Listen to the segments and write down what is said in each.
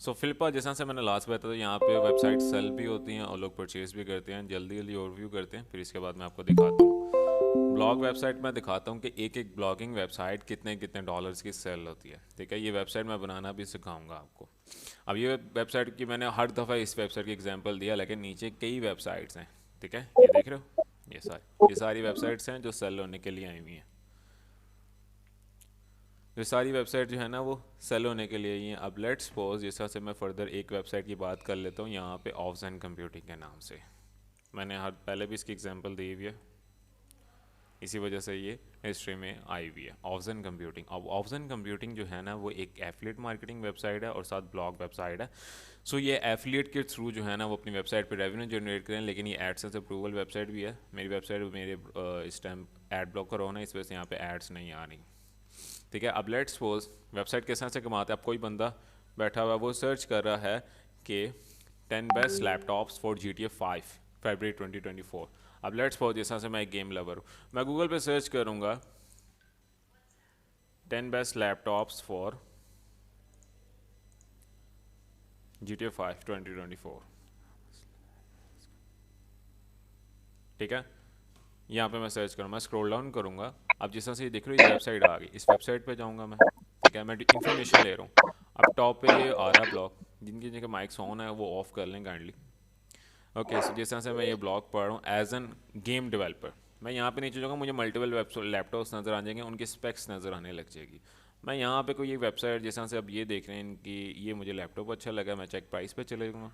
सो Flippa जैसा से मैंने लास्ट बताया था, यहाँ पे वेबसाइट सेल भी होती हैं और लोग परचेज भी करते हैं। जल्दी जल्दी ओवरव्यू करते हैं, फिर इसके बाद मैं आपको दिखाता हूँ। ब्लॉग वेबसाइट में दिखाता हूँ कि एक एक ब्लॉगिंग वेबसाइट कितने कितने डॉलर्स की सेल होती है। ठीक है, ये वेबसाइट मैं बनाना भी सिखाऊंगा आपको। अब ये वेबसाइट की मैंने हर दफ़ा इस वेबसाइट की एग्जांपल दिया, लेकिन नीचे कई वेबसाइट्स हैं। ठीक है, ये देख रहे हो, ये सारी वेबसाइट्स हैं जो सेल होने के लिए आई हुई हैं। ये सारी वेबसाइट जो है ना वो सेल होने के लिए ही हैं। अब लेट्स सपोज जैसा से मैं फर्दर एक वेबसाइट की बात कर लेता हूँ, यहाँ पे ऑफजन कंप्यूटिंग के नाम से। मैंने हर पहले भी इसकी एग्जांपल दी हुई है, इसी वजह से ये हिस्ट्री में आई हुई है ऑफजन कंप्यूटिंग। अब ऑफजन कंप्यूटिंग जो है ना वो एक एफिलिएट मार्केटिंग वेबसाइट है और साथ ब्लॉग वेबसाइट है। सो ये एफिलिएट के थ्रू जो है ना वो अपनी वेबसाइट पे रेवेन्यू जनरेट करें, लेकिन ये एडसेंस अप्रूवल वेबसाइट भी है। मेरी वेबसाइट मेरे इस टाइम एड ब्लॉकर होना है, इस वजह से यहाँ पे एड्स नहीं आ रही। ठीक है, अब लेट्स सपोज वेबसाइट किस तरह से कमाते हैं। अब कोई बंदा बैठा हुआ है, वो सर्च कर रहा है कि 10 बेस्ट लैपटॉप्स फॉर GTA 5 फरवरी 2024। अब लेट्स सपोज जैसा से मैं एक गेम लवर हूँ, मैं गूगल पे सर्च करूँगा 10 बेस्ट लैपटॉप्स फॉर GTA 5 2024। ठीक है, यहाँ पे मैं सर्च करूँगा, मैं स्क्रॉल डाउन करूँगा। अब जिस तरह से ये देख रहे हो ये वेबसाइट आ गई, इस वेबसाइट पे जाऊँगा मैं। ठीक है, मैं इन्फॉर्मेशन ले रहा हूँ। अब टॉप पे ये आ रहा है ब्लॉग, जिनकी जिनके माइक्स ऑन है वो ऑफ कर लें काइंडली। ओके, सो जिस तरह से मैं ये ब्लॉग पढ़ रहा हूँ एज एन गेम डेवलपर, मैं यहाँ पे नीचे जाऊँगा, मुझे मल्टीपल वेब लैपटॉप्स नज़र आ जाएंगे, उनकी स्पेक्स नज़र आने लग जाएगी। मैं यहाँ पे कोई एक वेबसाइट जिस तरह से अब ये देख रहे हैं इनकी, ये मुझे लैपटॉप अच्छा लगा, मैं चेक प्राइस पे चले जाऊँगा।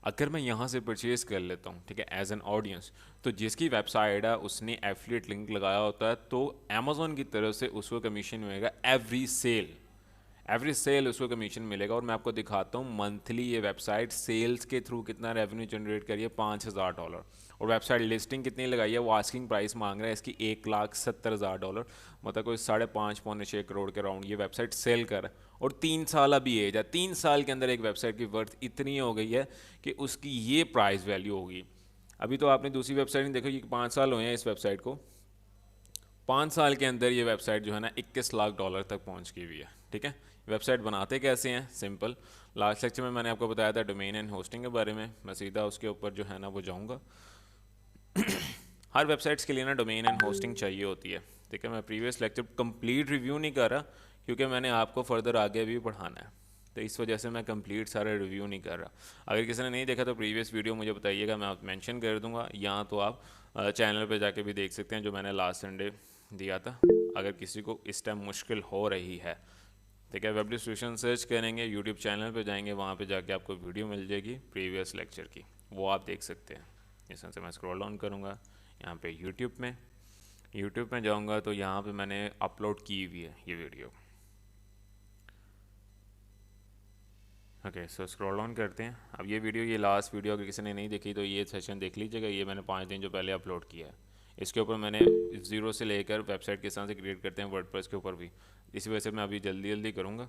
अगर मैं यहाँ से परचेज़ कर लेता हूँ, ठीक है, एज एन ऑडियंस, तो जिसकी वेबसाइट है उसने एफिलिएट लिंक लगाया होता है, तो अमेजोन की तरफ से उसको कमीशन मिलेगा एवरी सेल उसको कमीशन मिलेगा। और मैं आपको दिखाता हूँ मंथली ये वेबसाइट सेल्स के थ्रू कितना रेवेन्यू जनरेट करिए, $5,000। और वेबसाइट लिस्टिंग कितनी लगाई है, वो आस्किंग प्राइस मांग रहा है इसकी $1,70,000, मतलब कोई 5.5 पौने 6 करोड़ के राउंड ये वेबसाइट सेल कर रहा है। और 3 साल अभी एज है, 3 साल के अंदर एक वेबसाइट की वर्थ इतनी हो गई है कि उसकी ये प्राइस वैल्यू होगी। अभी तो आपने दूसरी वेबसाइट नहीं देखो, कि 5 साल हुए हैं इस वेबसाइट को, 5 साल के अंदर ये वेबसाइट जो है ना $21 लाख तक पहुंच गई हुई है। ठीक है, वेबसाइट बनाते कैसे हैं, सिंपल। लास्ट लेक्चर में मैंने आपको बताया था डोमेन एंड होस्टिंग के बारे में, मैं सीधा उसके ऊपर जो है ना वो जाऊंगा। हर वेबसाइट्स के लिए ना डोमेन एंड होस्टिंग चाहिए होती है। ठीक है, मैं प्रीवियस लेक्चर कंप्लीट रिव्यू नहीं कर रहा, क्योंकि मैंने आपको फर्दर आगे भी बढ़ाना है, तो इस वजह से मैं कंप्लीट सारा रिव्यू नहीं कर रहा। अगर किसी ने नहीं देखा तो प्रीवियस वीडियो मुझे बताइएगा, मैं आप मेंशन कर दूंगा, या तो आप चैनल पे जाके भी देख सकते हैं जो मैंने लास्ट संडे दिया था, अगर किसी को इस टाइम मुश्किल हो रही है। ठीक है, वेब डिस्ट्रीब्यूशन सर्च करेंगे, यूट्यूब चैनल पे जाएंगे, वहाँ पे जाके आपको वीडियो मिल जाएगी प्रीवियस लेक्चर की, वो आप देख सकते हैं। इस तरह से मैं स्क्रॉल डाउन करूँगा यहाँ पे यूट्यूब में जाऊँगा, तो यहाँ पे मैंने अपलोड की हुई है ये वीडियो। ओके, सो स्क्रॉल डाउन करते हैं। अब ये वीडियो, ये लास्ट वीडियो अगर किसी ने नहीं देखी तो ये सेशन देख लीजिएगा, ये मैंने 5 दिन जो पहले अपलोड किया है। इसके ऊपर मैंने ज़ीरो से लेकर वेबसाइट किस तरह से क्रिएट करते हैं वर्डप्रेस के ऊपर भी, इसी वजह से मैं अभी जल्दी जल्दी करूँगा।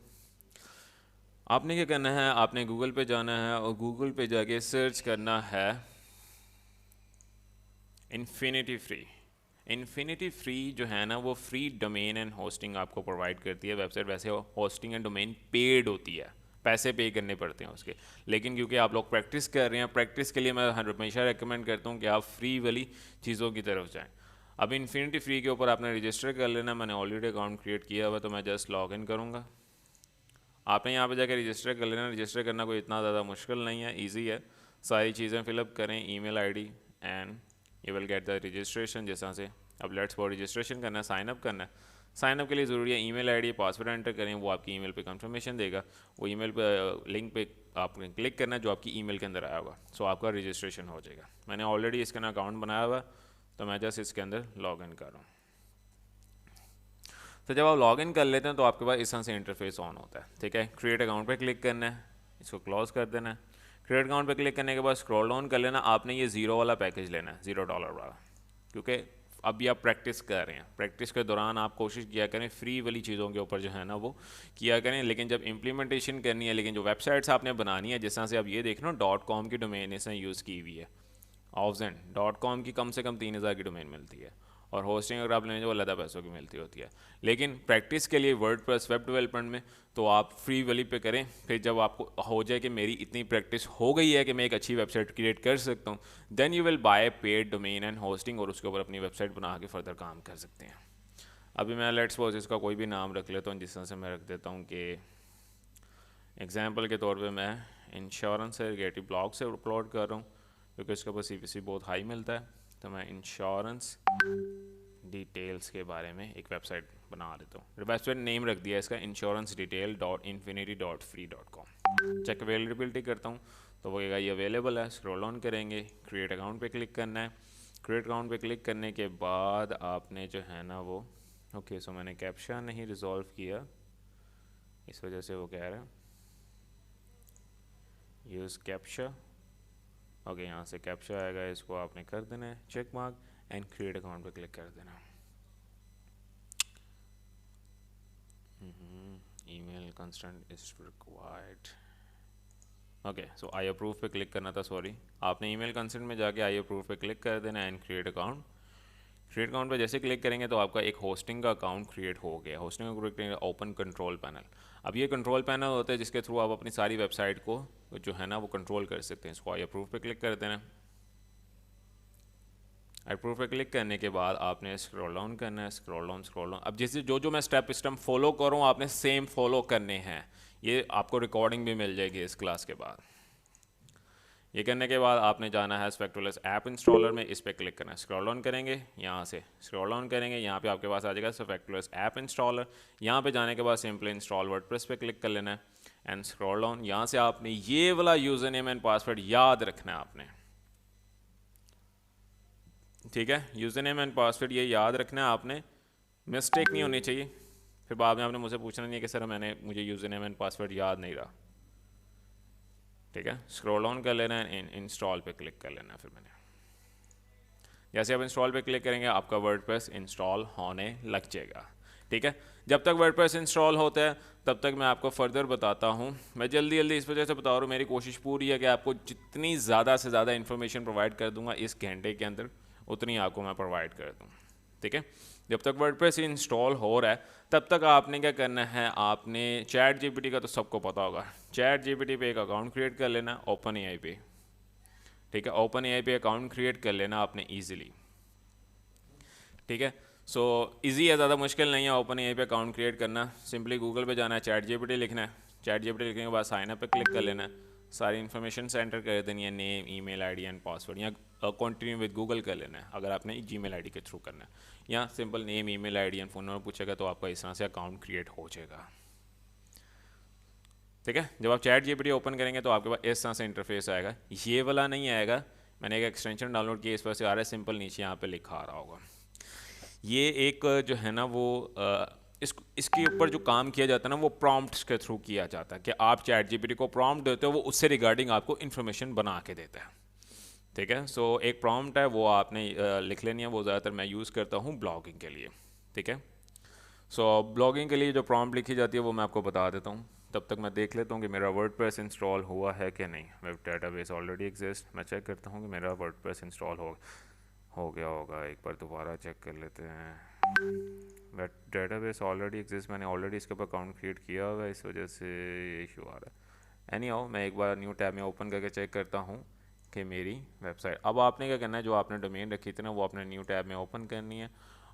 आपने क्या करना है, आपने गूगल पे जाना है और गूगल पे जाके सर्च करना है इन्फिनिटी फ्री जो है ना वो फ्री डोमेन एंड होस्टिंग आपको प्रोवाइड करती है वेबसाइट। वैसे होस्टिंग एंड डोमेन पेड होती है, पैसे पे करने पड़ते हैं उसके, लेकिन क्योंकि आप लोग प्रैक्टिस कर रहे हैं, प्रैक्टिस के लिए मैं हमेशा रेकमेंड करता हूँ कि आप फ्री वाली चीज़ों की तरफ जाएँ। अब इन्फिनिटी फ्री के ऊपर आपने रजिस्टर कर लेना, मैंने ऑलरेडी अकाउंट क्रिएट किया हुआ, तो मैं जस्ट लॉग इन करूँगा। आपने यहाँ पे जाकर रजिस्टर कर लेना, रजिस्टर करना कोई इतना ज़्यादा मुश्किल नहीं है, इजी है। सारी चीज़ें फिलअप करें, email ID and you will get the registration जैसा से। अब लेट्स फॉर रजिस्ट्रेशन करना है, साइनअप करना है। साइनअप के लिए ज़रूरी है ईमेल आईडी, पासवर्ड एंटर करें, वो आपकी ईमेल पे कंफर्मेशन देगा। वो ईमेल पे लिंक पे आपने क्लिक करना है जो आपकी ईमेल के अंदर आया होगा, सो आपका रजिस्ट्रेशन हो जाएगा। मैंने ऑलरेडी इसका अकाउंट बनाया हुआ है, तो मैं जस्ट इसके अंदर लॉग इन कर रहा हूँ। तो जब आप लॉगिन कर लेते हैं तो आपके पास इस तरह से इंटरफेस ऑन होता है। ठीक है, क्रिएट अकाउंट पे क्लिक करना है, इसको क्लोज कर देना है। क्रिएट अकाउंट पे क्लिक करने के बाद स्क्रॉल डाउन कर लेना, आपने ये ज़ीरो वाला पैकेज लेना है, $0 वाला, क्योंकि अभी आप प्रैक्टिस कर रहे हैं। प्रैक्टिस के दौरान आप कोशिश किया करें फ्री वाली चीज़ों के ऊपर जो है ना वो किया करें, लेकिन जब इम्प्लीमेंटेशन करनी है, लेकिन जो वेबसाइट्स आपने बनानी है, जिस तरह से आप ये देख रहे हो .com की डोमेन इसने यूज़ की हुई है, ऑफजेन .com की कम से कम 3,000 की डोमेन मिलती है, और होस्टिंग अगर आप लेंगे वो अलग पैसों की मिलती होती है। लेकिन प्रैक्टिस के लिए वर्डप्रेस वेब डेवलपमेंट में तो आप फ्री वाली पे करें, फिर जब आपको हो जाए कि मेरी इतनी प्रैक्टिस हो गई है कि मैं एक अच्छी वेबसाइट क्रिएट कर सकता हूँ, then you will buy paid domain and hosting और उसके ऊपर अपनी वेबसाइट बना के फर्दर काम कर सकते हैं। अभी मैं लेट्स सपोज इसका कोई भी नाम रख लेता हूँ, जिस तरह से मैं रख देता हूँ कि एग्जाम्पल के तौर पे मैं इंश्योरेंस सेग्रीगेटिव ब्लॉग से अपलोड कर रहा हूँ क्योंकि इसके ऊपर CPC बहुत हाई मिलता है। तो मैं इंश्योरेंस डिटेल्स के बारे में एक वेबसाइट बना देता हूँ। वेबसाइट नेम रख दिया इसका insurance-detail.infinity.free.com। चेक अवेलेबिलिटी करता हूँ तो वो कहेगा ये अवेलेबल है। स्क्रॉल ऑन करेंगे, क्रिएट अकाउंट पे क्लिक करना है। क्रिएट अकाउंट पे क्लिक करने के बाद आपने जो है ना वो ओके सो मैंने कैप्चा नहीं रिजॉल्व किया, इस वजह से वो कह रहा है यूज़ कैप्चा। ओके यहाँ से कैप्चा आएगा, इसको आपने कर देना है check mark and create account पे क्लिक कर देना। Email consent is required. Okay so I approve पे क्लिक करना था, सॉरी। आपने ईमेल कंसेंट में जाके आई अप्रूव पे क्लिक कर देना and create account. Create account पे जैसे क्लिक करेंगे तो आपका एक होस्टिंग का अकाउंट क्रिएट हो गया। होस्टिंग का क्रिएट करेंगे, ओपन कंट्रोल पैनल। अब ये कंट्रोल पैनल होता है जिसके थ्रू आप अपनी सारी वेबसाइट को जो है ना वो कंट्रोल कर सकते हैं। इसको आई अप्रूव पे क्लिक कर देना। अप्रूव पे क्लिक करने के बाद आपने स्क्रॉल डाउन करना है, स्क्रॉल डाउन। अब जैसे जो मैं स्टेप फॉलो करूँ आपने सेम फॉलो करने हैं। ये आपको रिकॉर्डिंग भी मिल जाएगी इस क्लास के बाद। ये करने के बाद आपने जाना है स्पेक्ट्रलेस ऐप इंस्टॉलर में, इस पर क्लिक करना है। स्क्रॉल डाउन करेंगे, यहाँ से स्क्रॉल डाउन करेंगे, यहाँ पे आपके पास आ जाएगा स्पेक्ट्रलेस ऐप इंस्टॉलर। यहाँ पे जाने के बाद सिंपली इंस्टॉल वर्डप्रेस पे क्लिक कर लेना है एंड स्क्रॉल डाउन। यहाँ से आपने ये वाला यूज़र नेम एंड पासवर्ड याद रखना है आपने, ठीक है। यूज़र नेम एंड पासवर्ड ये याद रखना है आपने, मिस्टेक नहीं होनी चाहिए। फिर बाद में आपने मुझसे पूछना नहीं है कि सर मुझे यूज़र नेम एंड पासवर्ड याद नहीं रहा, ठीक है। स्क्रॉल डाउन कर लेना है, इंस्टॉल पे क्लिक कर लेना है। फिर मैंने जैसे आप इंस्टॉल पे क्लिक करेंगे आपका वर्डप्रेस इंस्टॉल होने लग जाएगा, ठीक है। जब तक वर्डप्रेस इंस्टॉल होता है तब तक मैं आपको फर्दर बताता हूँ। मैं जल्दी इस वजह से बता रहा हूँ, मेरी कोशिश पूरी है कि आपको जितनी ज़्यादा से ज़्यादा इन्फॉर्मेशन प्रोवाइड कर दूँगा इस घंटे के अंदर, उतनी आपको मैं प्रोवाइड कर दूँ, ठीक है। जब तक वर्डप्रेस इंस्टॉल हो रहा है तब तक आपने क्या करना है, आपने चैट जीपीटी का तो सबको पता होगा, चैट जीपीटी पे एक अकाउंट क्रिएट कर लेना ओपन एआई पे, ठीक है। ओपन एआई पे अकाउंट क्रिएट कर लेना आपने ईजिली, ठीक है। सो इजी है, ज़्यादा मुश्किल नहीं है ओपन एआई पे अकाउंट क्रिएट करना। सिंपली गूगल पे जाना है, चैट जीपीटी लिखना है, चैट जीपीटी लिखने के बाद साइन अप पे क्लिक कर लेना है। सारी इन्फॉर्मेशन एंटर कर देनी है, name email ID and password, या कंटिन्यू विद गूगल कर लेना है अगर आपने जीमेल आईडी के थ्रू करना है, या simple name email ID and phone number पूछेगा तो आपका इस तरह से अकाउंट क्रिएट हो जाएगा, ठीक है। जब आप चैट जीपीटी ओपन करेंगे तो आपके पास इस तरह से इंटरफेस आएगा। ये वाला नहीं आएगा, मैंने एक एक्सटेंशन डाउनलोड किया इस पर से आ रहा है, सिंपल नीचे यहाँ पे लिखा आ रहा होगा। ये एक जो है ना वो इसके ऊपर जो काम किया जाता है ना वो प्रॉम्प्ट्स के थ्रू किया जाता है कि आप चैट जीपीटी को प्रॉम्प्ट देते हो, वो उससे रिगार्डिंग आपको इन्फॉर्मेशन बना के देता है, ठीक है। सो एक प्रॉम्प्ट है वो आपने लिख लेनी है, वो ज़्यादातर मैं यूज़ करता हूँ ब्लॉगिंग के लिए, ठीक है। सो ब्लॉगिंग के लिए जो प्रॉम्प्ट लिखी जाती है वो मैं आपको बता देता हूँ। तब तक मैं देख लेता हूँ कि मेरा वर्डप्रेस इंस्टॉल हुआ है कि नहीं। वेब डेटाबेस ऑलरेडी एग्जिस्ट, मैं चेक करता हूँ कि मेरा वर्डप्रेस इंस्टॉल हो गया होगा। एक बार दोबारा चेक कर लेते हैं। वेब डेटाबेस ऑलरेडी एग्जिस्ट, मैंने ऑलरेडी इसके ऊपर अकाउंट क्रिएट किया हुआ है, इस वजह से ये इशू आ रहा है। एनी हाउ मैं एक बार न्यू टैब में ओपन करके चेक करता हूँ कि मेरी वेबसाइट, अब आपने क्या करना है, जो आपने डोमेन रखी थी ना वो आपने न्यू टैब में ओपन करनी है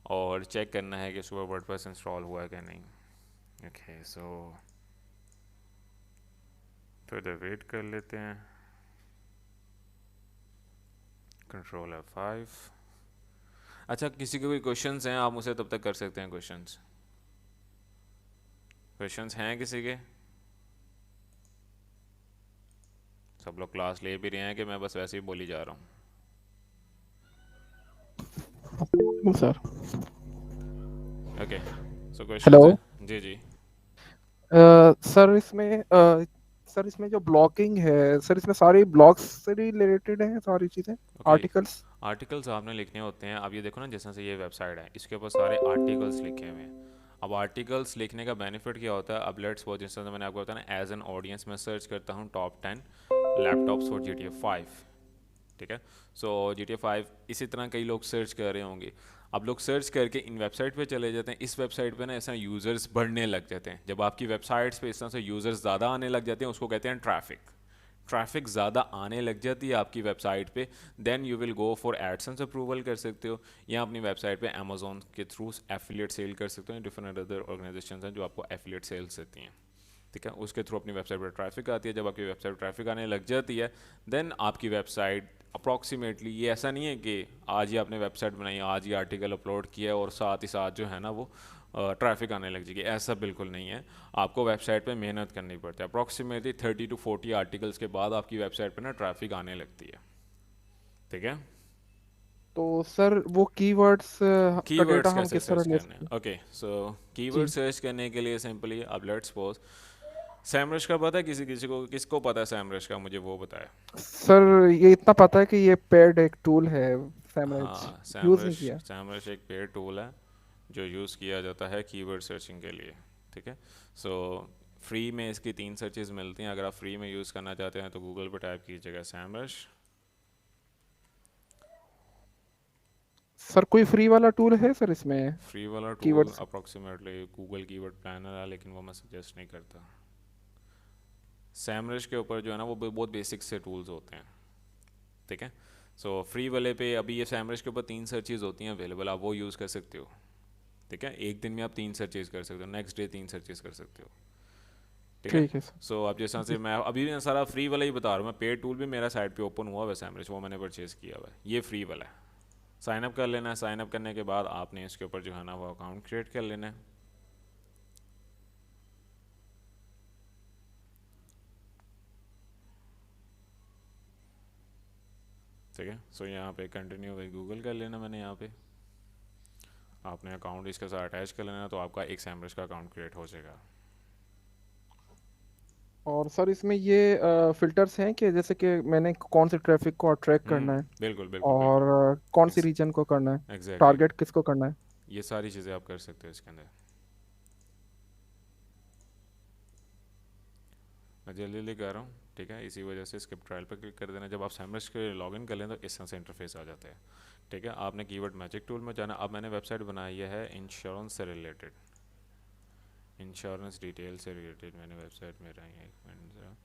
और चेक करना है कि उसके ऊपर वर्डप्रेस इंस्टॉल हुआ है कि नहीं। ओके सो थोड़ा वेट कर लेते हैं। Control F5। अच्छा, किसी के कोई क्वेश्चंस हैं आप मुझसे तब तक कर सकते हैं। क्वेश्चंस हैं किसी के? सब लोग क्लास ले भी रहे हैं कि मैं बस वैसे ही बोली जा रहा हूँ? Sir okay so hello. Questions हैं जी जी। सर इसमें जो ब्लॉगिंग है सर, इसमें सारी ब्लॉग्स से रिलेटेड है सारी चीज़ें, ओके आर्टिकल्स। आर्टिकल्स आपने लिखने होते हैं। अब ये देखो ना, जैसे से ये वेबसाइट है इसके ऊपर सारे आर्टिकल्स लिखे हुए हैं। अब आर्टिकल्स लिखने का बेनिफिट क्या होता है, अब लेट्स सपोज जिस तरह से मैंने आपको बताया ना, एज एन ऑडियंस मैं सर्च करता हूँ टॉप 10 लैपटॉप्स फॉर GTA 5, ठीक है। सो GTA 5 इसी तरह कई लोग सर्च कर रहे होंगे। आप लोग सर्च करके इन वेबसाइट पे चले जाते हैं, इस वेबसाइट पे ना ऐसा यूज़र्स बढ़ने लग जाते हैं। जब आपकी वेबसाइट्स पे इस तरह से यूज़र्स ज़्यादा आने लग जाते हैं, उसको कहते हैं ट्रैफिक। ट्रैफिक ज़्यादा आने लग जाती है आपकी वेबसाइट पे, then you will go for AdSense approval कर सकते हो, या अपनी वेबसाइट पे अमेजोन के थ्रू एफिलिएट सेल कर सकते हो। डिफरेंट अदर ऑर्गेनाइजेशन हैं जो आपको एफिलिएट सेल्स देती हैं, ठीक है, उसके थ्रू अपनी वेबसाइट पर ट्रैफिक आती है। जब आपकी वेबसाइट पर ट्रैफिक आने लग जाती है, देन आपकी वेबसाइट अप्रॉक्सीमेटली, ये ऐसा नहीं है कि आज ही आपने वेबसाइट बनाई, आज ही आर्टिकल अपलोड किया और साथ ही साथ जो है ना वो ट्रैफिक आने लग जाएगी, ऐसा बिल्कुल नहीं है। आपको वेबसाइट पे मेहनत करनी पड़ती है। अप्रॉक्सीमेटली 30 to 40 आर्टिकल्स के बाद आपकी वेबसाइट पे ना ट्रैफिक आने लगती है, ठीक है। तो सर वो कीवर्ड्स का डेटा कीवर्ड्स हम कैसे किस तरह सर्च ले करने हैं? सकते हैं? ओके, सो कीवर्ड जी सर्च करने के लिए सिंपली अब लेट्स सपोज, सैमरश का पता है किसी किसी को, किसको पता है सैमरश का, मुझे वो बताया। सर, ये इतना पता है कि ये पेड एक टूल है, सैमराइज हाँ, यूज़ नहीं सैमरश किया। सैमरश एक पेड टूल है जो यूज़ किया जाता है कीवर्ड सर्चिंग के लिए, ठीक है। सो फ्री में इसकी 3 सर्चेज मिलती हैं। अगर आप फ्री में यूज़ करना चाहते हैं तो गूगल पर टाइप कीजिएगा सैमरश। सर कोई फ्री वाला टूल है सर इसमें? फ्री वाला tool keywords. Approximately Google keyword planner है, लेकिन वो मैं सजेस्ट नहीं करता। सैमरश के ऊपर जो है ना वो बहुत बेसिक से टूल्स होते हैं, ठीक है। सो फ्री वाले पे अभी ये सैमरश के ऊपर 3 सर्चेज होती हैं अवेलेबल, आप वो यूज़ कर सकते हो, ठीक है। एक दिन में आप 3 सर्चेज कर सकते हो, नेक्स्ट डे 3 सर्चेज कर सकते हो, ठीक है। ठीक है सर। सो अब जैसा से जी। मैं अभी भी सारा फ्री वाला ही बता रहा हूँ, मैं पेड टूल भी मेरा साइट पे ओपन हुआ हुआ है सैमरश, वो मैंने परचेज़ किया हुआ है, ये फ्री वाला है। साइन अप कर लेना है, साइन अप करने के बाद आपने इसके ऊपर जो है ना वो अकाउंट क्रिएट कर लेना है, ठीक है। सो यहाँ पे कंटिन्यू विद गूगल कर लेना, मैंने यहाँ पे आपने अकाउंट इसके साथ अटैच कर लेना, तो आपका एक सैमरश का अकाउंट क्रिएट हो जाएगा। और सर इसमें ये फिल्टर्स हैं कि जैसे कि मैंने कौन से ट्रैफिक को अट्रैक्ट करना है, बिल्कुल बिल्कुल और बिल्कुल। कौन सी रीजन को करना है, एग्जैक्टली, टारगेट किसको करना है? ये सारी चीज़ें आप कर सकते हो इसके अंदर। मैं जल्दी जल्दी कर रहा हूँ, ठीक है, इसी वजह से स्किप ट्रायल पर क्लिक कर देना। जब आप सैमरश के लॉगिन कर लें तो इस तरह से इंटरफेस आ जाता है, ठीक है। आपने कीवर्ड मैजिक टूल में जाना। अब मैंने वेबसाइट बनाई है इंश्योरेंस से रिलेटेड, इंश्योरेंस डिटेल से रिलेटेड मैंने वेबसाइट में रही है। एक मिनट ज़रा,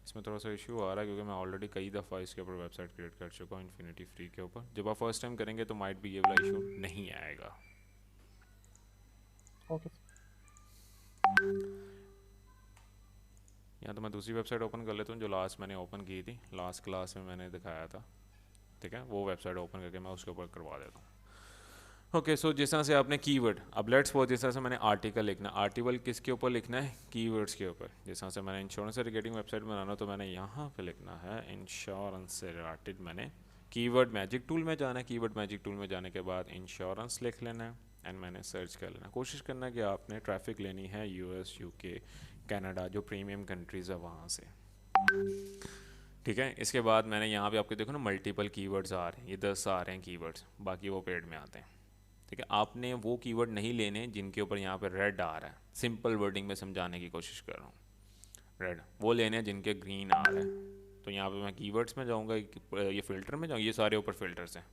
इसमें थोड़ा सा इशू आ रहा है क्योंकि मैं ऑलरेडी कई दफ़ा इसके ऊपर वेबसाइट क्रिएट कर चुका हूँ इन्फिनिटी फ्री के ऊपर। जब आप फर्स्ट टाइम करेंगे तो माइट भी ये वाला इशू नहीं आएगा। ओके। या तो मैं दूसरी वेबसाइट ओपन कर लेता हूँ जो लास्ट मैंने ओपन की थी, लास्ट क्लास में मैंने दिखाया था, ठीक है। वो वेबसाइट ओपन करके मैं उसके ऊपर करवा देता हूँ। ओके, सो जिस तरह से आपने कीवर्ड, अब लेट्स सपोज जिस तरह से मैंने आर्टिकल लिखना, आर्टिकल किसके ऊपर लिखना है, कीवर्ड्स के ऊपर। जिस तरह से मैंने इंश्योरेंस से रिलेटेड वेबसाइट बनाना, तो मैंने यहाँ पे लिखना है इंश्योरेंस से रिलेटेड, मैंने कीवर्ड मैजिक टूल में जाना है। कीवर्ड मैजिक टूल में जाने के बाद इंश्योरेंस लिख लेना है एंड मैंने सर्च कर लेना। कोशिश करना कि आपने ट्रैफिक लेनी है यूएस, यूके, कनाडा, जो प्रीमियम कंट्रीज़ है वहाँ से, ठीक है। इसके बाद मैंने यहाँ पे आपको देखो ना मल्टीपल कीवर्ड्स आ रहे हैं, ये 10 आ रहे हैं कीवर्ड्स, बाकी वो पेड में आते हैं, ठीक है। आपने वो कीवर्ड नहीं लेने जिनके ऊपर यहाँ पे रेड आ रहा है, सिंपल वर्डिंग में समझाने की कोशिश कर रहा हूँ, रेड वो लेने हैं जिनके ग्रीन आ रहा है। तो यहाँ पे मैं कीवर्ड्स में जाऊँगा, ये फ़िल्टर में जाऊँगा, ये सारे ऊपर फिल्टर्स हैं,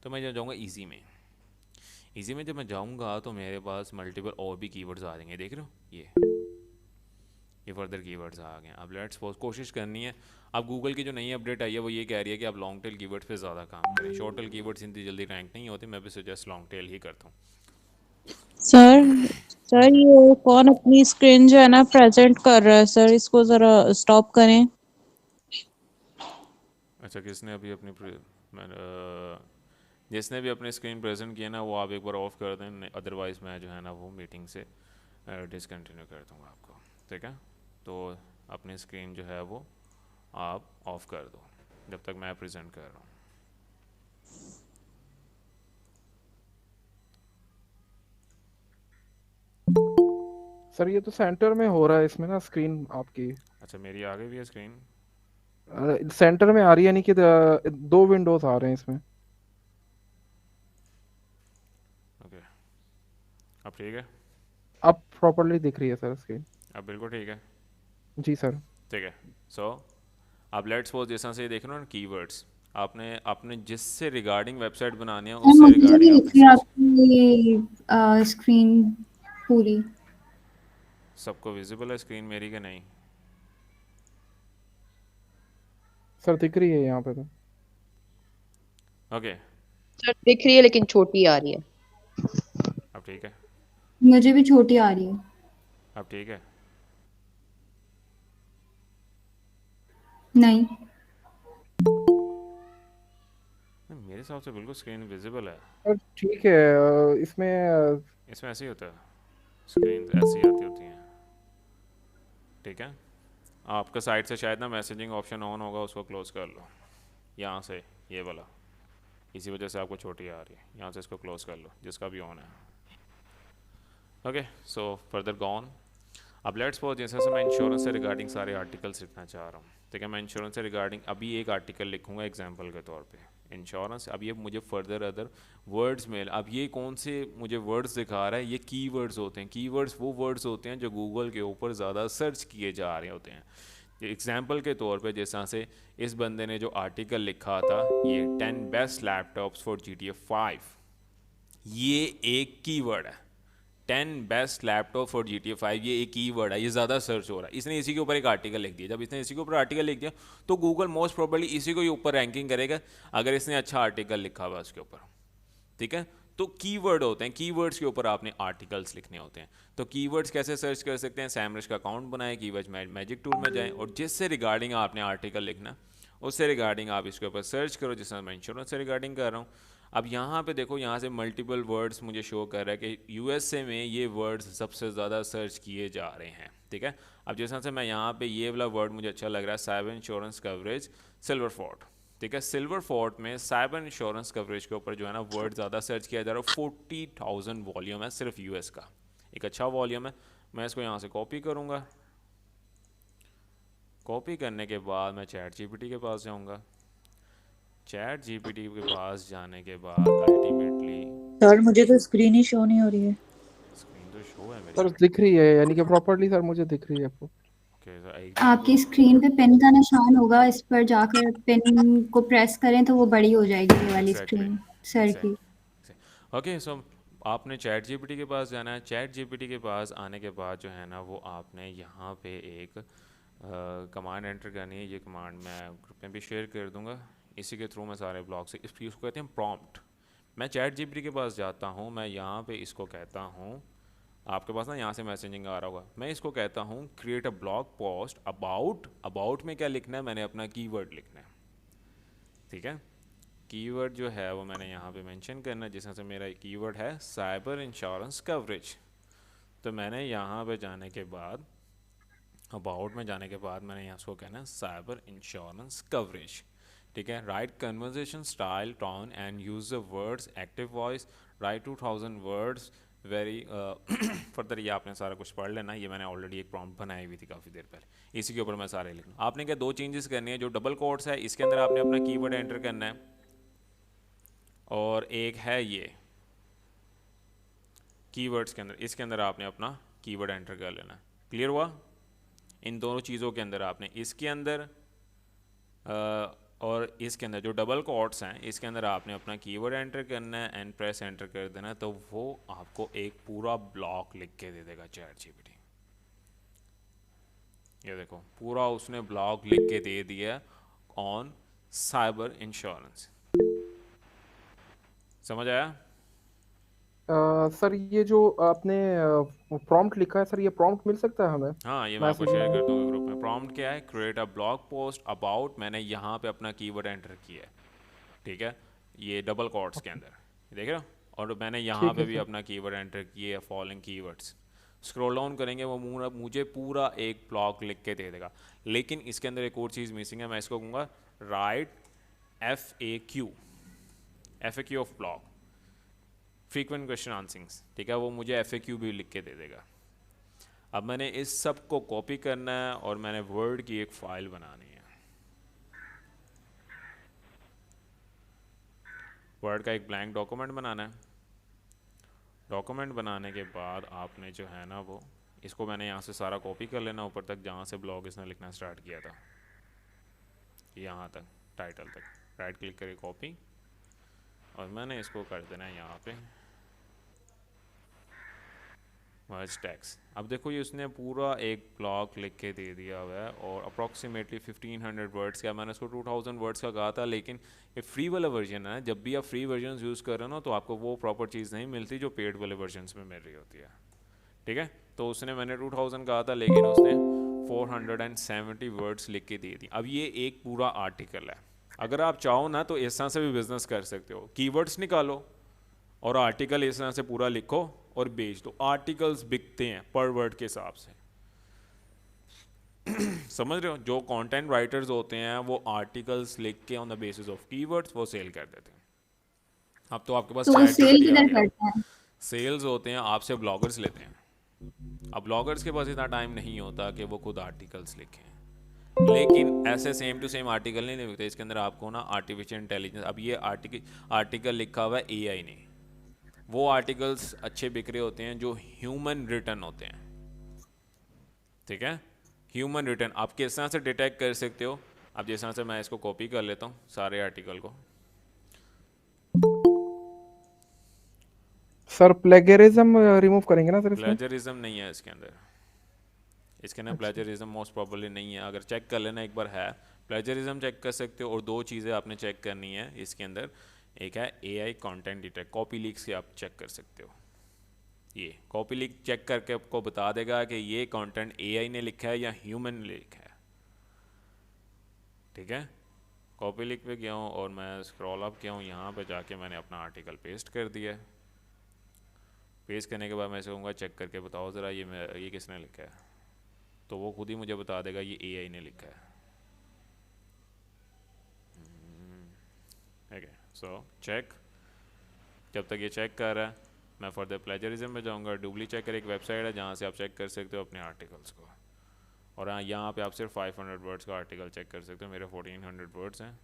तो मैं जाऊँगा ईजी में। ईजी में जब मैं जाऊँगा तो मेरे पास मल्टीपल और भी कीवर्ड्स आ जाएंगे, देख रहे हो ये फर्दर कीवर्ड्स आ गए। अब लेट्स सपोज कोशिश करनी है, अब गूगल की जो नई अपडेट आई है वो ये कह रही है कि आप लॉन्ग टेल कीवर्ड्स पे ज़्यादा काम करें, शॉर्ट टेल कीवर्ड्स इतनी जल्दी रैंक नहीं होते, मैं भी सजेस्ट लॉन्ग टेल ही करता हूँ। सर सर ये कौन अपनी स्क्रीन जो है ना प्रेजेंट कर रहा है सर, इसको जरा स्टॉप करें। अच्छा, किसने अभी अपनी जिसने भी अपनी स्क्रीन प्रेजेंट किया ना वो आप एक बार ऑफ कर दें, अदरवाइज़ मैं जो है ना वो मीटिंग से डिसकंटिन्यू कर दूँगा आपको, ठीक है। तो अपनी स्क्रीन जो है वो आप ऑफ कर दो जब तक मैं प्रेजेंट कर रहा हूँ। सर ये तो सेंटर में हो रहा है इसमें ना स्क्रीन आपकी, अच्छा, मेरी आ गई भी है स्क्रीन। सेंटर में आ रही है, यानी कि दो विंडोज आ रहे हैं इसमें। ओके, अब ठीक है, अब प्रॉपरली दिख रही है सर स्क्रीन। अब बिल्कुल ठीक है, जी सर। ठीक है। सो अब लेट्स सपोज जैसा से देख रहे हो ना कीवर्ड्स, आपने आपने जिससे रिगार्डिंग वेबसाइट बनानी है सर उससे मुझे भी रिगार्डिंग दिख आपने रही है सर्च। आपकी स्क्रीन पूरी। सबको विजिबल है स्क्रीन मेरी के नहीं? सर दिख रही है यहाँ पे तो। ओके, सर दिख रही है लेकिन छोटी आ रही है। अब ठीक है? मुझे भी छोटी आ रही है। अब ठीक है? नहीं। नहीं, मेरे हिसाब से बिल्कुल स्क्रीन विजिबल है। सर ठीक है, इसमें इसमें ऐसे ही होता है, स्क्रीन ऐसी आती होती हैं। ठीक है, आपका साइड से शायद ना मैसेजिंग ऑप्शन ऑन होगा, उसको क्लोज कर लो यहाँ से, ये वाला, इसी वजह से आपको छोटी आ रही है। यहाँ से इसको क्लोज कर लो जिसका भी ऑन है। Okay, so further gone. अब लेट्स सपोज जैसे मैं इंश्योरेंस से रिगार्डिंग सारे आर्टिकल्स लिखना चाह रहा हूँ। ठीक है, मैं इंश्योरेंस से रिगार्डिंग अभी एक आर्टिकल लिखूंगा एग्जांपल के तौर पे, इंश्योरेंस। अब ये मुझे फर्दर अदर वर्ड्स में, अब ये कौन से मुझे वर्ड्स दिखा रहा है, ये कीवर्ड्स होते हैं। कीवर्ड्स वो वर्ड्स होते हैं जो गूगल के ऊपर ज़्यादा सर्च किए जा रहे होते हैं। एग्जाम्पल के तौर पे जैसा से इस बंदे ने जो आर्टिकल लिखा था, ये 10 बेस्ट लैपटॉप्स फॉर GTA 5, ये एक कीवर्ड है। 10 बेस्ट लैपटॉप फॉर GTA 5, ये एक कीवर्ड है, ये ज़्यादा सर्च हो रहा है। इसने इसी के ऊपर एक आर्टिकल लिख दिया। जब इसने इसी के ऊपर आर्टिकल लिख दिया तो गूगल मोस्ट प्रोबेबली इसी को ही ऊपर रैंकिंग करेगा, अगर इसने अच्छा आर्टिकल लिखा हुआ उसके ऊपर। ठीक है, तो कीवर्ड होते हैं, कीवर्ड्स के ऊपर आपने आर्टिकल्स लिखने होते हैं। तो कीवर्ड्स कैसे सर्च कर सकते हैं? सैमरिश का अकाउंट बनाए, कीवर्ड्स मैजिक टूल में जाएं और जिससे रिगार्डिंग आपने आर्टिकल लिखना उससे रिगार्डिंग आप इसके ऊपर सर्च करो। जैसे मैं इंश्योरेंस से रिगार्डिंग कर रहा हूँ। अब यहाँ पे देखो, यहाँ से मल्टीपल वर्ड्स मुझे शो कर रहा है कि यूएसए में ये वर्ड्स सबसे ज़्यादा सर्च किए जा रहे हैं। ठीक है, अब जैसा से मैं यहाँ पे ये वाला वर्ड मुझे अच्छा लग रहा है, cyber insurance coverage silver fort. ठीक है, सिल्वर फोर्ट में साइबर इंश्योरेंस कवरेज के ऊपर जो है ना वर्ड ज़्यादा सर्च किया जा रहा है। 40,000 वॉल्यूम है सिर्फ यूएस का, एक अच्छा वॉल्यूम है। मैं इसको यहाँ से कॉपी करूँगा। कॉपी करने के बाद मैं चैट जीपीटी के पास जाऊँगा। चैट जीपीटी के पास जाने के बाद अल्टीमेटली सर मुझे तो स्क्रीन ही शो नहीं हो रही है। स्क्रीन तो शो है सर मेरी। दिख रही है, यानी कि प्रॉपर्ली सर मुझे दिख रही है आपको। ओके, तो एक दिन आपकी स्क्रीन पे पेन का निशान होगा, इस पर जाकर पेन को प्रेस करें तो वो बड़ी हो जाएगी, ये वाली एग्जैक्टली स्क्रीन सर की। ओके, सो आपने चैट जीपीटी के पास जाना है। चैट जीपीटी के पास आने के बाद जो है ना वो आपने यहाँ पे एक कमांड एंटर करनी है। ये कमांड मैं ग्रुप में भी शेयर कर दूँगा, इसी के थ्रू मैं सारे ब्लॉग से इसको कहते हैं प्रॉम्प्ट। मैं चैट जीपीटी के पास जाता हूँ, मैं यहाँ पे इसको कहता हूँ, आपके पास ना यहाँ से मैसेजिंग आ रहा होगा, मैं इसको कहता हूँ create a blog post about. About में क्या लिखना है? मैंने अपना कीवर्ड लिखना है। ठीक है, कीवर्ड जो है वो मैंने यहाँ पे मेंशन करना है। जिस तरह से मेरा कीवर्ड है साइबर इंश्योरेंस कवरेज, तो मैंने यहाँ पे जाने के बाद, अबाउट में जाने के बाद मैंने यहाँ उसको कहना है साइबर इंश्योरेंस कवरेज। ठीक है, right conversation style tone and use the words active voice, right 2000 words very further. ये आपने सारा कुछ पढ़ लेना, ये मैंने ऑलरेडी एक प्रॉम्प्ट बनाई हुई थी काफ़ी देर पहले, इसी के ऊपर मैं सारे लिखूँ। आपने क्या दो चेंजेस करनी है, जो डबल कोट्स है इसके अंदर आपने अपना कीवर्ड एंटर करना है, और एक है ये कीवर्ड्स के अंदर, इसके अंदर आपने अपना कीवर्ड एंटर कर लेना। क्लियर हुआ? इन दोनों चीज़ों के अंदर आपने, इसके अंदर और इसके अंदर जो डबल कोट्स हैं इसके अंदर आपने अपना कीवर्ड एंटर करना है एंड प्रेस एंटर कर देना है, तो वो आपको एक पूरा ब्लॉक लिख के दे देगा चैट जीपीटी। ये देखो, पूरा उसने ब्लॉक लिख के दे दिया ऑन साइबर इंश्योरेंस। समझ आया? सर ये जो आपने प्रॉम्प्ट लिखा है सर, ये प्रॉम्प्ट मिल सकता है हमें? हाँ, ये मैं आपको मैसेज शेयर कर दूंगा ग्रुप में। प्रॉम्प्ट क्या है? Create a blog post about. मैंने यहाँ पे अपना कीवर्ड एंटर किया है। ठीक है, ये डबल कोट्स के अंदर देख रहे हो, और मैंने यहाँ ठीक पे है भी सर। अपना कीवर्ड एंटर किए है फॉलोइंग कीवर्ड्स। स्क्रॉल डाउन करेंगे वो मुझे पूरा एक ब्लॉग लिख के दे देगा। लेकिन इसके अंदर एक और चीज़ मिसिंग है, मैं इसको कहूँगा right FAQ, FAQ of blog, frequent question answerings. ठीक है, वो मुझे FAQ भी लिख के दे देगा। अब मैंने इस सब को कॉपी करना है और मैंने वर्ड की एक फ़ाइल बनानी है। वर्ड का एक ब्लैंक डॉक्यूमेंट बनाना है। डॉक्यूमेंट बनाने के बाद आपने जो है ना वो, इसको मैंने यहाँ से सारा कॉपी कर लेना ऊपर तक, जहाँ से ब्लॉग इसने लिखना स्टार्ट किया था, यहाँ तक टाइटल तक। राइट क्लिक करिए कॉपी, और मैंने इसको कर देना है यहाँ पे मर्ज टैक्स। अब देखो ये उसने पूरा एक ब्लॉग लिख के दे दिया हुआ है और अप्रॉक्सीमेटली 1500 वर्ड्स का। मैंने उसको 2000 वर्ड्स का कहा था, लेकिन ये फ्री वाला वर्जन है। जब भी आप फ्री वर्जन यूज़ कर रहे हो ना, तो आपको वो प्रॉपर चीज़ नहीं मिलती जो पेड वाले वर्जन में मिल रही होती है, ठीक है। तो उसने, मैंने 2000 कहा था, लेकिन उसने 470 वर्ड्स लिख के दे दी। अब ये एक पूरा आर्टिकल है। अगर आप चाहो ना तो इस तरह से भी बिजनेस कर सकते हो, कीवर्ड्स निकालो और आर्टिकल इस तरह से पूरा लिखो और बेच दो। आर्टिकल्स बिकते हैं पर वर्ड के हिसाब से, समझ रहे हो। जो कंटेंट राइटर्स होते हैं वो आर्टिकल्स लिख के on the basis of keywords वो सेल कर देते हैं। अब तो आपके पास तो वो चैट सेल जीपीटी आ किधर गया। करते हैं? सेल्स होते हैं आपसे ब्लॉगर्स लेते हैं। अब ब्लॉगर्स के पास इतना टाइम नहीं होता कि वो खुद आर्टिकल्स लिखें, लेकिन ऐसे सेम टू सेम आर्टिकल नहीं लिखते। इसके अंदर आपको ना आर्टिफिशियल इंटेलिजेंस, अब ये आर्टिकल लिखा हुआ है एआई ने, वो आर्टिकल्स अच्छे बिक रहे होते हैं जो ह्यूमन रिटन होते हैं, ठीक है। ह्यूमन रिटन आप किस तरह से डिटेक्ट कर सकते हो? अब जिस तरह से मैं इसको कॉपी कर लेता हूँ सारे आर्टिकल को। सर प्लेगरिज्म रिमूव करेंगे ना सर इसमें? प्लेजरिज्म नहीं है इसके अंदर, इसके अंदर प्लेजरिज्म मोस्ट प्रॉब्ली नहीं है। अगर चेक कर लेना एक बार है, प्लेजरिज्म चेक कर सकते हो। और दो चीज़ें आपने चेक करनी है इसके अंदर, एक है AI content detect, copy leak से आप चेक कर सकते हो। ये कॉपी लीक चेक करके आपको बता देगा कि ये कंटेंट एआई ने लिखा है या ह्यूमन ने लिखा है, ठीक है। कॉपी लीक पे गया हूँ और मैं स्क्रॉल अप किया हूँ, यहाँ पे जाके मैंने अपना आर्टिकल पेस्ट कर दिया। पेस्ट करने के बाद मैं कहूँगा चेक करके बताओ ज़रा ये किसने लिखा है, तो वो खुद ही मुझे बता देगा ये एआई ने लिखा है, ठीक है। सो चेक, जब तक ये चेक कर रहा है मैं फर्दर प्लेजरिज्म में जाऊँगा। डुप्ली चेकर एक वेबसाइट है जहाँ से आप चेक कर सकते हो अपने आर्टिकल्स को, और हाँ यहाँ पे आप सिर्फ 500 वर्ड्स का आर्टिकल चेक कर सकते हो। मेरे 1400 वर्ड्स हैं,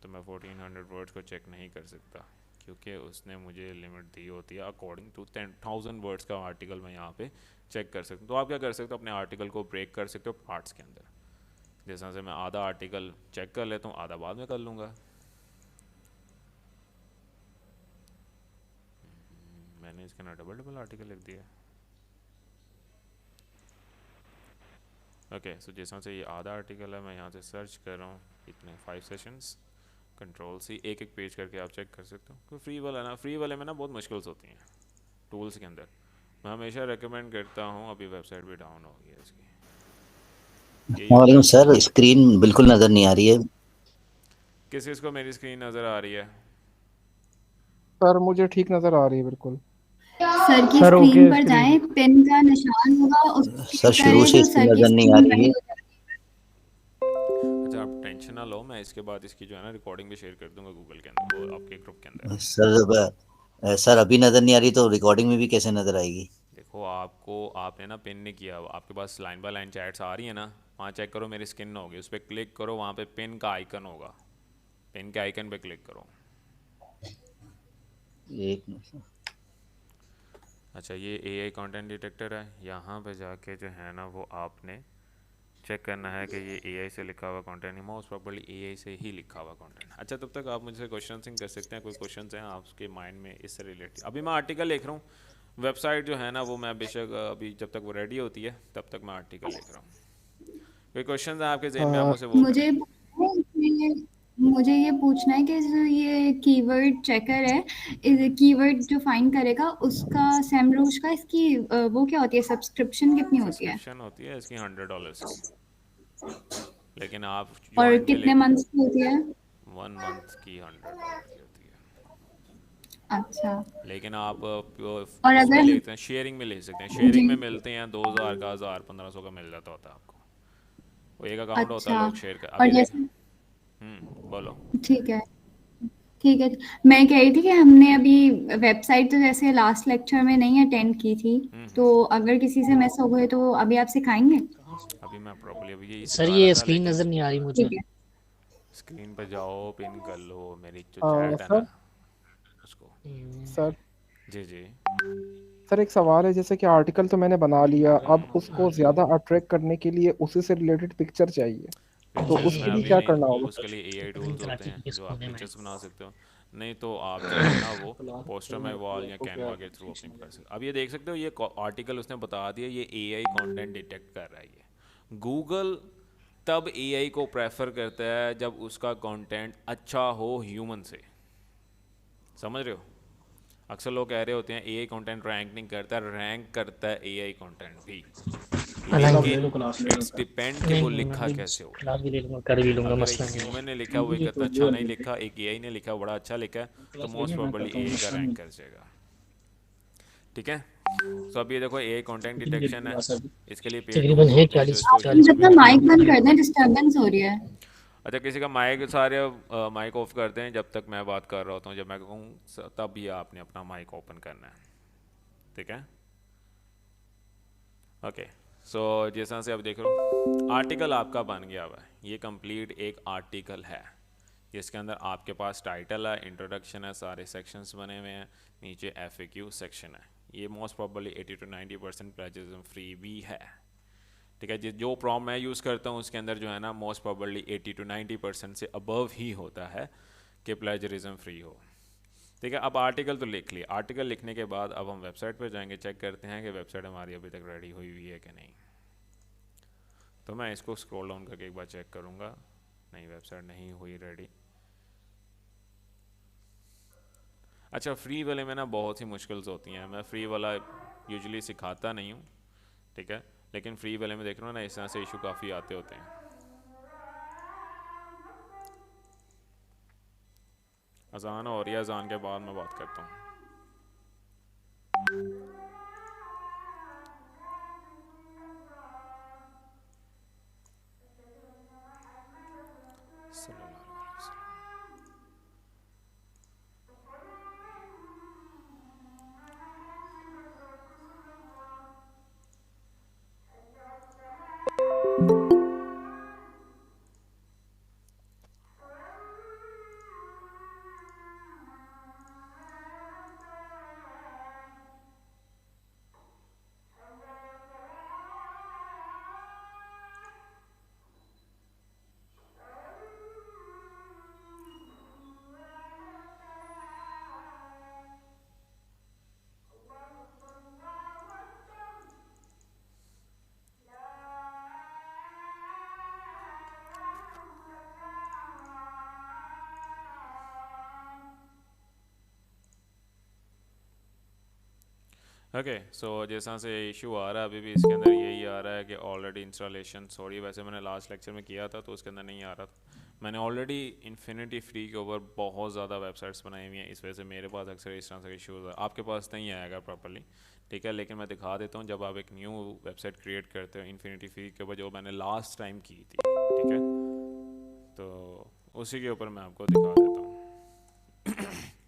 तो मैं 1400 वर्ड्स को चेक नहीं कर सकता क्योंकि उसने मुझे लिमिट दी होती है अकॉर्डिंग टू 10,000 वर्ड्स का आर्टिकल मैं यहाँ पे चेक कर सकता हूँ। तो आप क्या कर सकते हो, अपने आर्टिकल को ब्रेक कर सकते हो पार्ट्स के अंदर। जैसा से मैं आधा आर्टिकल चेक कर लेता हूँ, आधा बाद में कर लूँगा। मैंने इसके अंदर डबल आर्टिकल लिख दिया। ओके, सो जैसा से ये आधा आर्टिकल है, मैं यहाँ से सर्च कर रहा हूँ इतने 5 सेशंस, कंट्रोल सी, एक एक पेज करके आप चेक कर सकते हो। क्योंकि फ्री वाला ना, फ्री वाले में ना बहुत मुश्किल्स होती हैं टूल्स के अंदर। मैं हमेशा रेकमेंड करता हूँ, अभी वेबसाइट भी डाउन हो गई है इसकी। वालेकुम सर, स्क्रीन बिल्कुल नज़र नहीं आ रही है। किस को मेरी स्क्रीन नज़र आ रही है? सर मुझे ठीक नजर आ रही है बिल्कुल। सर की स्क्रीन पर जाएं, पेन का निशान होगा उस पर सर क्लिक शुरू करें से तो इसकी सर की नज़र नहीं स्क्रीन आ रही बड़ी है। हो जाएगी। अच्छा, आप टेंशन ना लो, मैं इसके बाद इसकी जो है ना रिकॉर्डिंग भी शेयर कर दूंगा गूगल के अंदर, वो आपके ग्रुप के अंदर। सर अभी नज़र नहीं आ रही तो रिकॉर्डिंग में भी कैसे नज़र आएगी? देखो आपने ना पिन नहीं किया, आपके पास लाइन बाय लाइन चैट्स आ रही है ना, वहाँ चेक करो मेरी स्क्रीन होगी, उस पर क्लिक करो, वहाँ पे पिन का आइकन होगा, पिन के आइकन पे क्लिक करो। एक मिनट। अच्छा, ये एआई कंटेंट डिटेक्टर है, यहाँ पे जाके जो है ना वो आपने चेक करना है कि ये एआई से लिखा हुआ कंटेंट है, मोस्ट प्रॉब्ली एआई से ही लिखा हुआ कंटेंट। अच्छा, तब तक आप मुझसे क्वेश्चन कर सकते हैं, कोई क्वेश्चन हैं आपके माइंड में इससे रिलेटेड? अभी मैं आर्टिकल लिख रहा हूँ, वेबसाइट जो है ना वो मैं बेशक अभी जब तक वो रेडी होती है तब तक मैं आर्टिकल लिख रहा हूँ। कोई क्वेश्चन है आपके जहन में, आप मुझसे वो मुझे ये पूछना है कि जो ये कीवर्ड चेकर है, कीवर्ड जो फाइंड करेगा उसका सैमरोज का इसकी वो क्या होती है, सब्सक्रिप्शन कितनी होती है? सब्सक्रिप्शन होती है इसकी $100 की, लेकिन आप और ज्वाइन पे कितने मंथ्स की होती है? 1 मंथ की $100 की होती है। अच्छा, लेकिन आप और उसमें अगर लेते हैं, शेयरिंग में ले सकते हैं, शेयरिंग जी में मिलते हैं 2000 का, 1500 का मिल जाता होता है आपको, वो एक अकाउंट होता है, अच्छा, लोग शेयर कर। और अभी जैसे बोलो। ठीक है, ठीक है। मैं कह रही थी कि हमने अभी वेबसाइट तो जैसे लास्ट लेक्चर में नहीं अटेंड की थी, तो अगर किसी से मिस हो गए तो अभी आप सिखाएंगे? अभी मैं प्रॉब्लली अभी यही सर सिखा ये रहा था, स्क्रीन लेकिन नज़र नहीं आ रही मुझे। ठीक है। स्क्रीन पर जाओ, पिन कर लो मेरी जो चैट है सर ना उसको। सर जी जी। सर एक सवाल है, जैसे कि आर्टिकल तो मैंने बना लिया, अब उसको ज्यादा अट्रैक्ट करने के लिए उसी से रिलेटेड पिक्चर चाहिए। तो पिक्चर्स में उसके लिए अभी क्या नहीं, करना होगा? उसके लिए एआई तो टूल्स कराची होते हैं पुलिस जो को आप है पिक्चर्स मैं। बना सकते हो। नहीं तो आप जो है ना वो पोस्टर में वॉल या कैनवा के थ्रू अपनी कर सकते हो। अब ये देख सकते हो, ये आर्टिकल उसने बता दिया, ये एआई कंटेंट डिटेक्ट कर रहा है। ये गूगल तब एआई को प्रेफर करता है जब उसका कंटेंट अच्छा हो ह्यूमन से, समझ रहे हो। अक्सर लोग कह रहे होते हैं एआई कंटेंट रैंक नहीं करता, रैंक करता है एआई कंटेंट भी, क्लास ले लो, लेकिन क्लास ले लो इट्स सर। डिपेंड कि नहीं वो नहीं, मैं लिखा अभी कैसे हुआ है। क्लास भी ले लूँगा, कर भी लूँगा, अगर एक मसला नहीं ह्यूमन है। ने लिखा वो एक इतना अच्छा नहीं लिखा, एक एआई ने लिखा बड़ा अच्छा लिखा है, तो क्लास मोस्ट लेंगे, मैं प्रोबेबली करता हूँ, एआई का मसला रैंक नहीं कर जाएगा। ठीक है, तो अब ये देखो एआई कंटेंट है। मुझे डिटेक्शन है, क्लास अभी इसके लिए पेड तकरीबन टूल्स है होते हैं जो 40 इसको प्लीज 40 ह्यूमन भी अपना मिनट करते माइक हैं। बंद कर दें, डिस्टरबेंस हो रही है। अच्छा, किसी का माइक सारे माइक ऑफ करते हैं जब तक मैं बात कर रहा होता हूँ, जब मैं कहूँ तब ही आपने अपना माइक ओपन करना है। ठीक है, ओके। सो जैसा से आप देख रहे हो आर्टिकल आपका बन गया हुआ है, ये कंप्लीट एक आर्टिकल है जिसके अंदर आपके पास टाइटल है, इंट्रोडक्शन है, सारे सेक्शंस बने हुए हैं, नीचे एफएक्यू सेक्शन है। ये most probably 80 to 90% plagiarism free भी है। ठीक है, जो प्रॉम्प्ट मैं यूज़ करता हूँ उसके अंदर जो है ना मोस्ट प्रोबेबली 80 to 90% से अबव ही होता है कि प्लेजरिज्म फ्री हो। ठीक है, अब आर्टिकल तो लिख लिया, आर्टिकल लिखने के बाद अब हम वेबसाइट पर जाएंगे, चेक करते हैं कि वेबसाइट हमारी अभी तक रेडी हुई हुई है कि नहीं। तो मैं इसको स्क्रॉल डाउन करके एक बार चेक करूँगा, नहीं वेबसाइट नहीं हुई रेडी। अच्छा, फ्री वाले में ना बहुत सी मुश्किल्स होती हैं, मैं फ्री वाला यूजुअली सिखाता नहीं हूँ। ठीक है, लेकिन फ्री वाले में देख रहा हूँ ना इस तरह से इशू काफ़ी आते होते हैं। अजान हो रही है, अजान के बाद मैं बात करता हूँ। सल्लल्लाहु अलैहि वसल्लम। ओके, सो जैसा से इशू आ रहा है अभी भी इसके अंदर यही आ रहा है कि ऑलरेडी इंस्टॉलेशन, सॉरी वैसे मैंने लास्ट लेक्चर में किया था तो उसके अंदर नहीं आ रहा था। मैंने ऑलरेडी इन्फिनिटी फ्री के ऊपर बहुत ज़्यादा वेबसाइट्स बनाई हुई हैं, इस वजह से मेरे पास अक्सर इस तरह से इशूज़ है, आपके पास नहीं आएगा प्रॉपर्ली। ठीक है, लेकिन मैं दिखा देता हूँ, जब आप एक न्यू वेबसाइट क्रिएट करते हो इन्फिनिटी फ्री के ऊपर जो मैंने लास्ट टाइम की थी, ठीक है, तो उसी के ऊपर मैं आपको दिखा देता हूँ।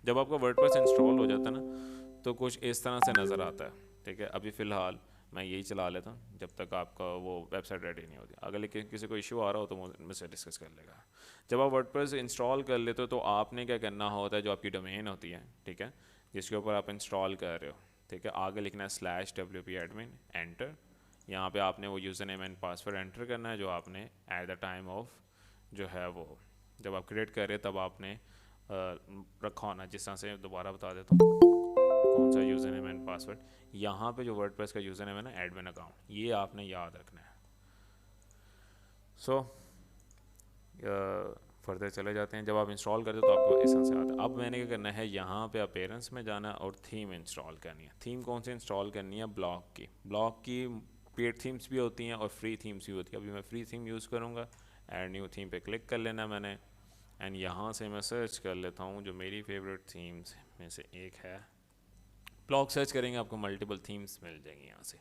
जब आपका वर्डप्रेस इंस्टॉल हो जाता है ना तो कुछ इस तरह से नज़र आता है। ठीक है, अभी फ़िलहाल मैं यही चला लेता हूँ जब तक आपका वो वेबसाइट रेडी नहीं होती। अगर लेकिन किसी को इशू आ रहा हो तो मुझसे डिस्कस कर लेगा। जब आप वर्डप्रेस इंस्टॉल कर लेते हो तो आपने क्या करना होता है, जो आपकी डोमेन होती है, ठीक है, जिसके ऊपर आप इंस्टॉल कर रहे हो, ठीक है, आगे लिखना है /wp-admin एंटर। यहाँ पे आपने वो user name and password enter करना है जो आपने एट द टाइम ऑफ जो है वो जब आप क्रिएट कर रहे तब आपने रखा होना। जिस तरह से दोबारा बता देता हूँ कौन सा यूज़र नेम एंड पासवर्ड। यहाँ पे जो वर्डप्रेस का यूज़र नेम है ना, एडमिन अकाउंट, ये आपने याद रखना है। सो फर्दर चले जाते हैं। जब आप इंस्टॉल करते हो तो आपको इस तरह से आता है। अब मैंने क्या करना है, यहाँ पे अपीयरेंस में जाना है और थीम इंस्टॉल करनी है। थीम कौन सी इंस्टॉल करनी है? ब्लॉक की। ब्लॉक की पेड थीम्स भी होती हैं और फ्री थीम्स भी होती हैं। अभी मैं फ्री थीम यूज़ करूँगा। ऐड न्यू थीम पे क्लिक कर लेना मैंने, एंड यहाँ से मैं सर्च कर लेता हूँ जो मेरी फेवरेट थीम्स में से एक है। ब्लॉग सर्च करेंगे आपको मल्टीपल थीम्स मिल जाएंगी यहाँ से,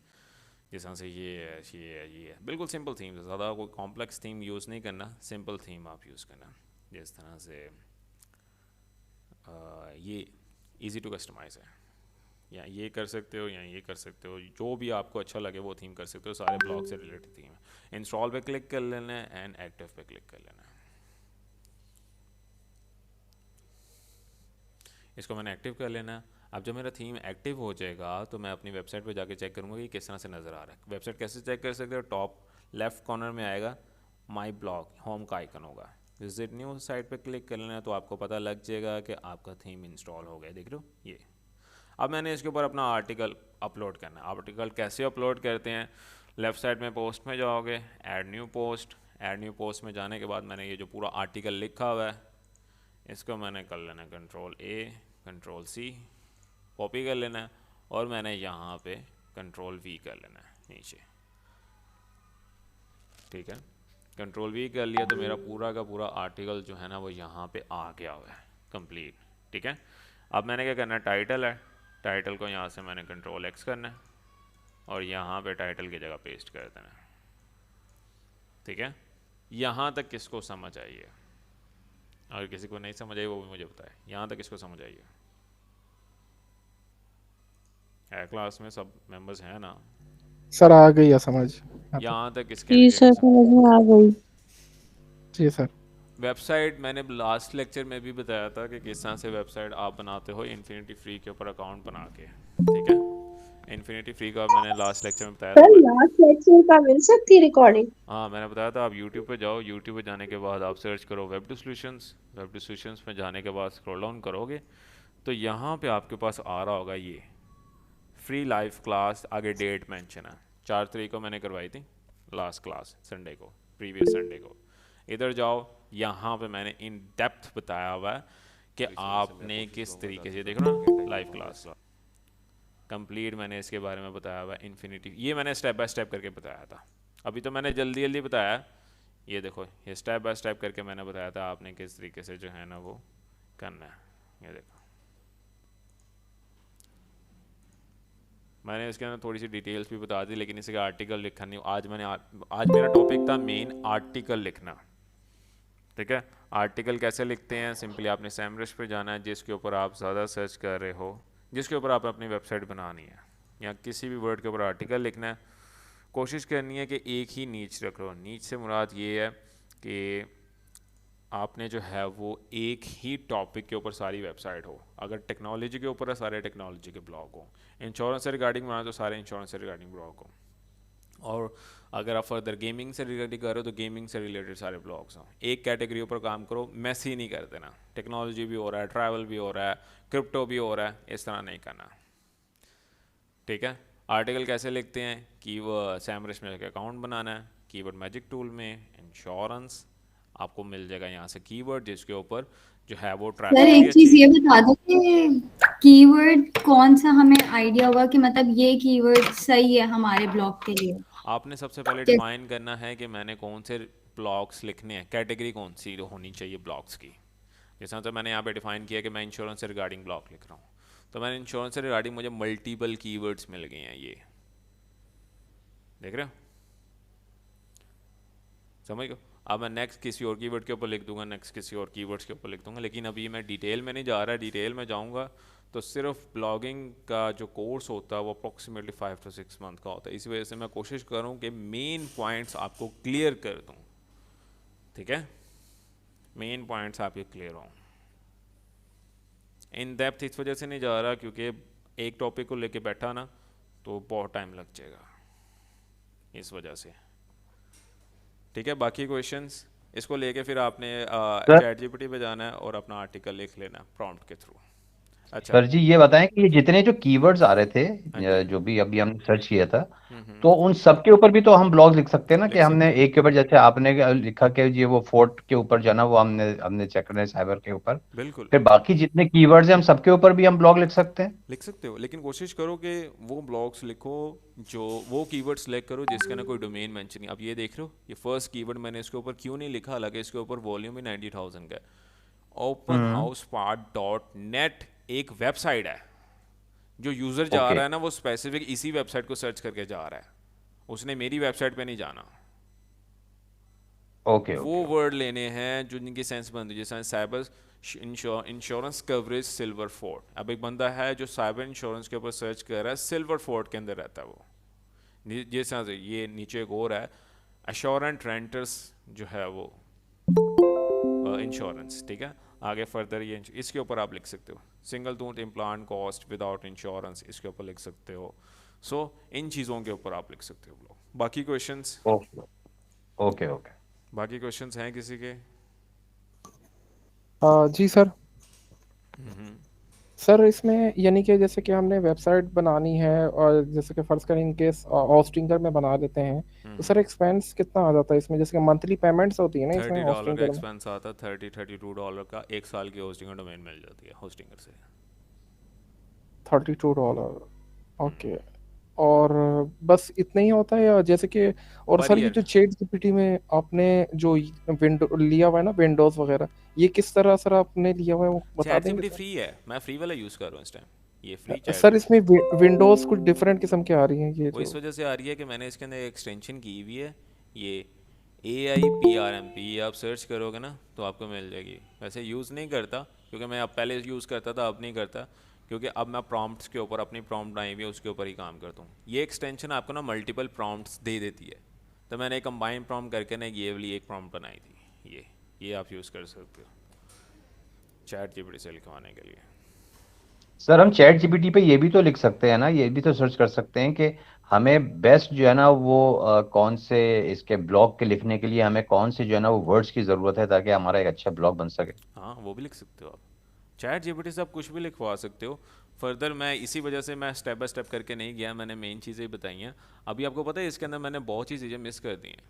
जिस तरह से ये है, ये है, ये है। बिल्कुल सिंपल थीम्स है, ज़्यादा कोई कॉम्प्लेक्स थीम यूज़ नहीं करना, सिंपल थीम आप यूज़ करना। जिस तरह से ये इजी टू कस्टमाइज़ है, या ये कर सकते हो या ये कर सकते हो, जो भी आपको अच्छा लगे वो थीम कर सकते हो। सारे ब्लॉग से रिलेटेड थीम है। इंस्टॉल पे क्लिक कर लेना है एंड एक्टिव पे क्लिक कर लेना है। इसको मैंने एक्टिव कर लेना है। अब जब मेरा थीम एक्टिव हो जाएगा तो मैं अपनी वेबसाइट पे जाके चेक करूँगा कि किस तरह से नज़र आ रहा है। वेबसाइट कैसे चेक कर सकते हो? टॉप लेफ़्ट कॉर्नर में आएगा माई ब्लॉग होम का आइकन होगा, विजिट न्यू साइट पे क्लिक कर लेना, तो आपको पता लग जाएगा कि आपका थीम इंस्टॉल हो गया। देख रहे हो ये। अब मैंने इसके ऊपर अपना आर्टिकल अपलोड करना है। आर्टिकल कैसे अपलोड करते हैं, लेफ़्ट साइड में पोस्ट में जाओगे, add new post. Add new post में जाने के बाद मैंने ये जो पूरा आर्टिकल लिखा हुआ है इसको मैंने कर लेना है Ctrl+A Ctrl+C, कॉपी कर लेना है, और मैंने यहाँ पे Ctrl+V कर लेना है नीचे। ठीक है, Ctrl+V कर लिया तो मेरा पूरा का पूरा आर्टिकल जो है ना वो यहाँ पे आ गया हुआ है कंप्लीट। ठीक है, अब मैंने क्या करना है, टाइटल है, टाइटल को यहाँ से मैंने Ctrl+X करना है और यहाँ पे टाइटल की जगह पेस्ट कर देना है। ठीक है, यहाँ तक किसको समझ आई है? अगर किसी को नहीं समझ आई वो भी मुझे बताए। यहाँ तक किसको समझ आई है क्लास में? सब मेंबर्स हैं ना? सर आ गई है समझ। यहाँ तक किसके जी सर, समझ में आ गई। जी सर। वेबसाइट मैंने लास्ट लेक्चर में भी बताया था कि किस तरह से वेबसाइट आप बनाते हो इन्फिनिटी फ्री के ऊपर अकाउंट बना के। ठीक है, इन्फिनिटी फ्री का मैंने लास्ट लेक्चर में बताया था। लास्ट लेक्चर का मिल सकती रिकॉर्डिंग? हाँ, मैंने बताया था आप यूट्यूब पे जाओ, यूट्यूब पे जाने के बाद आप सर्च करो web two solutions. Web two solutions में जाने के बाद स्क्रॉल डाउन करोगे तो यहाँ पे आपके पास आ रहा होगा ये फ्री लाइव क्लास, आगे डेट मेंशन है, 4 तारीख को मैंने करवाई थी लास्ट क्लास, संडे को, प्रीवियस संडे को। इधर जाओ, यहाँ पे मैंने इन डेप्थ बताया हुआ है कि आपने किस तरीके से, देखो ना लाइव क्लास कंप्लीट, मैंने इसके बारे में बताया हुआ है इन्फिनिटी। ये मैंने स्टेप बाय स्टेप करके बताया था, अभी तो मैंने जल्दी जल्दी बताया। ये देखो, ये स्टेप बाय स्टेप करके मैंने बताया था आपने किस तरीके से जो है ना वो करना है। ये देखो, मैंने इसके अंदर थोड़ी सी डिटेल्स भी बता दी, लेकिन इसका आर्टिकल लिखा नहीं। आज मेरा टॉपिक था मेन आर्टिकल लिखना। ठीक है, आर्टिकल कैसे लिखते हैं? सिंपली आपने सैमरश पे जाना है, जिसके ऊपर आप ज़्यादा सर्च कर रहे हो, जिसके ऊपर आप अपनी वेबसाइट बनानी है, या किसी भी वर्ड के ऊपर आर्टिकल लिखना है। कोशिश करनी है कि एक ही नीच रख लो। नीच से मुराद ये है कि आपने जो है वो एक ही टॉपिक के ऊपर सारी वेबसाइट हो। अगर टेक्नोलॉजी के ऊपर है, सारे टेक्नोलॉजी के ब्लॉग हो। इंश्योरेंस से रिगार्डिंग बनाए तो सारे इंश्योरेंस से रिगार्डिंग ब्लॉग हो। और अगर आप फर्दर गेमिंग से रिलेटेड कर रहे हो तो गेमिंग से रिलेटेड सारे ब्लॉग्स हों। एक कैटेगरी ऊपर काम करो, मैस ही नहीं कर देना। टेक्नोलॉजी भी हो रहा है, ट्रैवल भी हो रहा है, क्रिप्टो भी हो रहा है, इस तरह नहीं करना। ठीक है, आर्टिकल कैसे लिखते हैं? कीवर्ड सैमरश में अकाउंट बनाना है, कीवर्ड मैजिक टूल में इंश्योरेंस आपको मिल जाएगा, यहाँ से कीवर्ड जिसके ऊपर जो है वो सर एक चीज ये बता दो कि कीवर्ड कौन सा हमें आइडिया होगा कि मतलब ये कीवर्ड सही है हमारे ब्लॉग के लिए? आपने सबसे पहले डिफाइन करना है कि मैंने कौन से ब्लॉग्स लिखने हैं, कैटेगरी कौन सी होनी चाहिए ब्लॉग्स की। जैसा तो मैंने यहाँ पे डिफाइन किया कि मैं इंश्योरेंस से रिगार्डिंग ब्लॉग लिख रहा हूँ, तो मैंने इंश्योरेंस से रिगार्डिंग मुझे मल्टीपल कीवर्ड्स मिल गए हैं। ये देख रहे हो, समझ गए? अब मैं नेक्स्ट किसी और कीवर्ड के ऊपर लिख दूंगा, नेक्स्ट किसी और कीवर्ड्स के ऊपर लिख दूंगा, लेकिन अभी मैं डिटेल में नहीं जा रहा। डिटेल में जाऊंगा तो सिर्फ ब्लॉगिंग का जो कोर्स होता है वो अप्रॉक्सीमेटली 5 to 6 मंथ का होता है। इस वजह से मैं कोशिश करूँ कि मेन पॉइंट्स आपको क्लियर कर दूँ। ठीक है, मेन पॉइंट्स आपके क्लियर हों। इन डेप्थ इस वजह से नहीं जा रहा क्योंकि एक टॉपिक को लेके बैठा ना तो बहुत टाइम लग जाएगा, इस वजह से। ठीक है, बाकी क्वेश्चंस इसको लेके फिर आपने चैट जीपीटी पे जाना है और अपना आर्टिकल लिख लेना है प्रॉम्प्ट के थ्रू। अच्छा सर जी ये बताएं कि ये जितने जो कीवर्ड्स आ रहे थे, हाँ जी। जो भी अभी हमने सर्च किया था, तो उन सब के ऊपर भी तो हम ब्लॉग लिख सकते हैं ना? कि लिख हमने सकते हो, एक के ऊपर, जैसे आपने लिखा कि ये वो फोर्ट के ऊपर जाना, वो हमने हमने चेक करना है साइबर के ऊपर, बिल्कुल फिर बाकी जितने कीवर्ड्स हैं हम सबके ऊपर भी हम ब्लॉग लिख सकते हैं। लिख सकते हो, लेकिन कोशिश करो कि वो ब्लॉग्स लिखो जो वो कीवर्ड सेलेक्ट करो जिसका ना कोई डोमेन मेंशन नहीं। अब ये देख रहे हो, ये फर्स्ट कीवर्ड मैंने इसके ऊपर क्यों नहीं लिखा, हालांकि इसके ऊपर वॉल्यूम ही 90,000 का है। openhousepart.net एक वेबसाइट है, जो यूज़र जा ओके रहा है ना वो स्पेसिफिक इसी वेबसाइट को सर्च करके जा रहा है, उसने मेरी वेबसाइट पे नहीं जाना। ओके वो ओके वर्ड लेने हैं जो जिनकी सेंस बनती है, जैसे cyber insurance coverage silver fort. अब एक बंदा है जो साइबर इंश्योरेंस के ऊपर सर्च कर रहा है, सिल्वर फोर्ट के अंदर रहता है वो। जैसे ये नीचे एक और है एश्योरेंट रेंटर्स जो है वो इंश्योरेंस। ठीक है, आगे फर्दर ये इसके ऊपर आप लिख सकते हो single tooth implant cost without insurance, इसके ऊपर लिख सकते हो। सो इन चीज़ों के ऊपर आप लिख सकते हो ब्लॉग। बाकी क्वेश्चंस? ओके ओके ओके बाकी क्वेश्चंस हैं किसी के? जी सर। सर इसमें यानी कि जैसे कि हमने वेबसाइट बनानी है और जैसे कि फर्ज करें इनकेस होस्टिंगर में बना लेते हैं तो सर एक्सपेंस कितना आ जाता है इसमें, जैसे कि मंथली पेमेंट्स होती है ना इसमें $30 का होस्टिंगर में? एक्सपेंस आता है, $32 का एक साल की होस्टिंग और डोमेन मिल जाती है होस्टिंगर से। $32। ओके। और बस इतना ही होता है या जैसे कि, और पर सर ये ईयर। जो चैट जीपीटी में आपने जो विंडो लिया हुआ है ना, विंडोज वगैरह, ये किस तरह सर आपने लिया हुआ है वो बता चैट देंगे जीपीटी सर? फ्री है, मैं फ्री वाला यूज़ कर रहा हूँ इस टाइम। ये फ्री चैट सर इसमें विंडोज कुछ डिफरेंट किस्म की आ रही हैं ये वो जो। इस वजह से आ रही है कि मैंने इसके अंदर एक्सटेंशन की हुई है, ये AIPRMP, ये आप सर्च करोगे ना तो आपको मिल जाएगी। वैसे यूज़ नहीं करता क्योंकि मैं अब पहले यूज़ करता था, अब नहीं करता क्योंकि अब मैं प्रॉम्प्ट्स के ऊपर, अपनी प्रॉम्प्ट आई हुई है उसके ऊपर ही काम करता हूँ। ये एक्सटेंशन आपको ना मल्टीपल प्रॉम्प्ट्स दे देती है, तो मैंने कंबाइन प्रॉम्प्ट करके ना ये वाली एक प्रॉम्प्ट बनाई थी। ये आप यूज़ कर सकते हो चैट जीपीटी से लिखवाने के लिए। सर हम चैट जीपीटी पे ये भी तो लिख सकते हैं ना, ये भी तो सर्च कर सकते हैं कि हमें बेस्ट जो है ना वो कौन से इसके ब्लॉग के लिखने के लिए हमें कौन से जो है ना वो वर्ड्स की ज़रूरत है ताकि हमारा एक अच्छा ब्लॉग बन सके। हाँ, वो भी लिख सकते हो आप। चैट जीपीटी से आप कुछ भी लिखवा सकते हो। फर्दर मैं इसी वजह से मैं स्टेप बाय स्टेप करके नहीं गया, मैंने मेन चीज़ें बताई हैं। अभी आपको पता है इसके अंदर मैंने बहुत सी चीज़ें मिस कर दी हैं।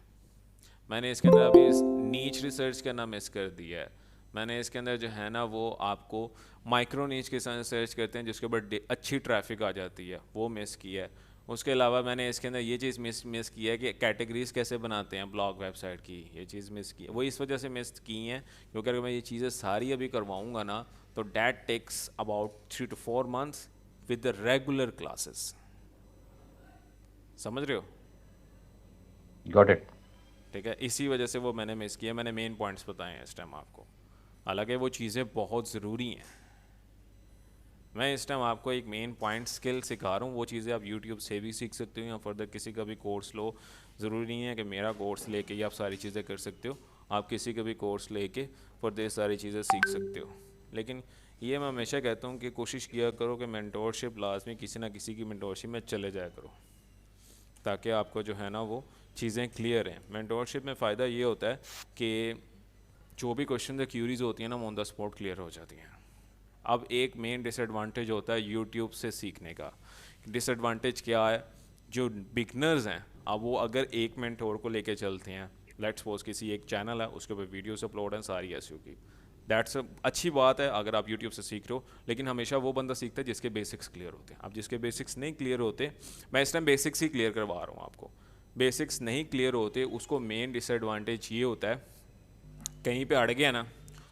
मैंने इसके अंदर अभी नीच रिसर्च करना मिस कर दिया है। मैंने इसके अंदर जो है ना वो आपको माइक्रो नीच के साथ सर्च करते हैं जिसके ऊपर अच्छी ट्रैफिक आ जाती है, वो मिस किया है। उसके अलावा मैंने इसके अंदर ये चीज़ मिस की है कि कैटेगरीज कैसे बनाते हैं ब्लॉग वेबसाइट की, ये चीज़ मिस की है। वो इस वजह से मिस की हैं क्योंकि अगर मैं ये चीज़ें सारी अभी करवाऊँगा ना तो that takes about 3 to 4 months with the regular classes. समझ रहे हो? Got it. ठीक है, इसी वजह से वो मैंने मिस किया। मैंने मेन पॉइंट्स बताए हैं इस टाइम आपको, हालांकि वो चीज़ें बहुत ज़रूरी हैं। मैं इस टाइम आपको एक मेन पॉइंट स्किल सिखा रहा हूँ, वो चीज़ें आप यूट्यूब से भी सीख सकते हो या फर्दर किसी का भी कोर्स लो। ज़रूरी नहीं है कि मेरा कोर्स लेके ही आप सारी चीज़ें कर सकते हो, आप किसी का भी कोर्स लेके फर्दर सारी चीज़ें सीख सकते हो। लेकिन ये मैं हमेशा कहता हूँ कि कोशिश किया करो कि मेंटोरशिप लाजमी किसी ना किसी की मेंटोरशिप में चले जाया करो ताकि आपको जो है ना वो चीज़ें क्लियर हैं। मेंटोरशिप में फ़ायदा ये होता है कि जो भी क्वेश्चन या क्यूरीज होती हैं ना वो ऑन द स्पॉट क्लियर हो जाती हैं। अब एक मेन डिसएडवांटेज होता है यूट्यूब से सीखने का। डिसएडवांटेज क्या है? जो बिगनर्स हैं, अब वो अगर एक मेंटोर को लेके चलते हैं, लेट्स सपोज किसी एक चैनल है उसके ऊपर वीडियोस अपलोड हैं सारी एसईओ की, दैट्स अच्छी बात है अगर आप यूट्यूब से सीख रहे हो। लेकिन हमेशा वो बंदा सीखता है जिसके बेसिक्स क्लियर होते हैं। अब जिसके बेसिक्स नहीं क्लियर होते, मैं इस टाइम बेसिक्स ही क्लियर करवा रहा हूँ आपको। बेसिक्स नहीं क्लियर होते उसको मेन डिसएडवांटेज ये होता है, कहीं पे अड़ गया ना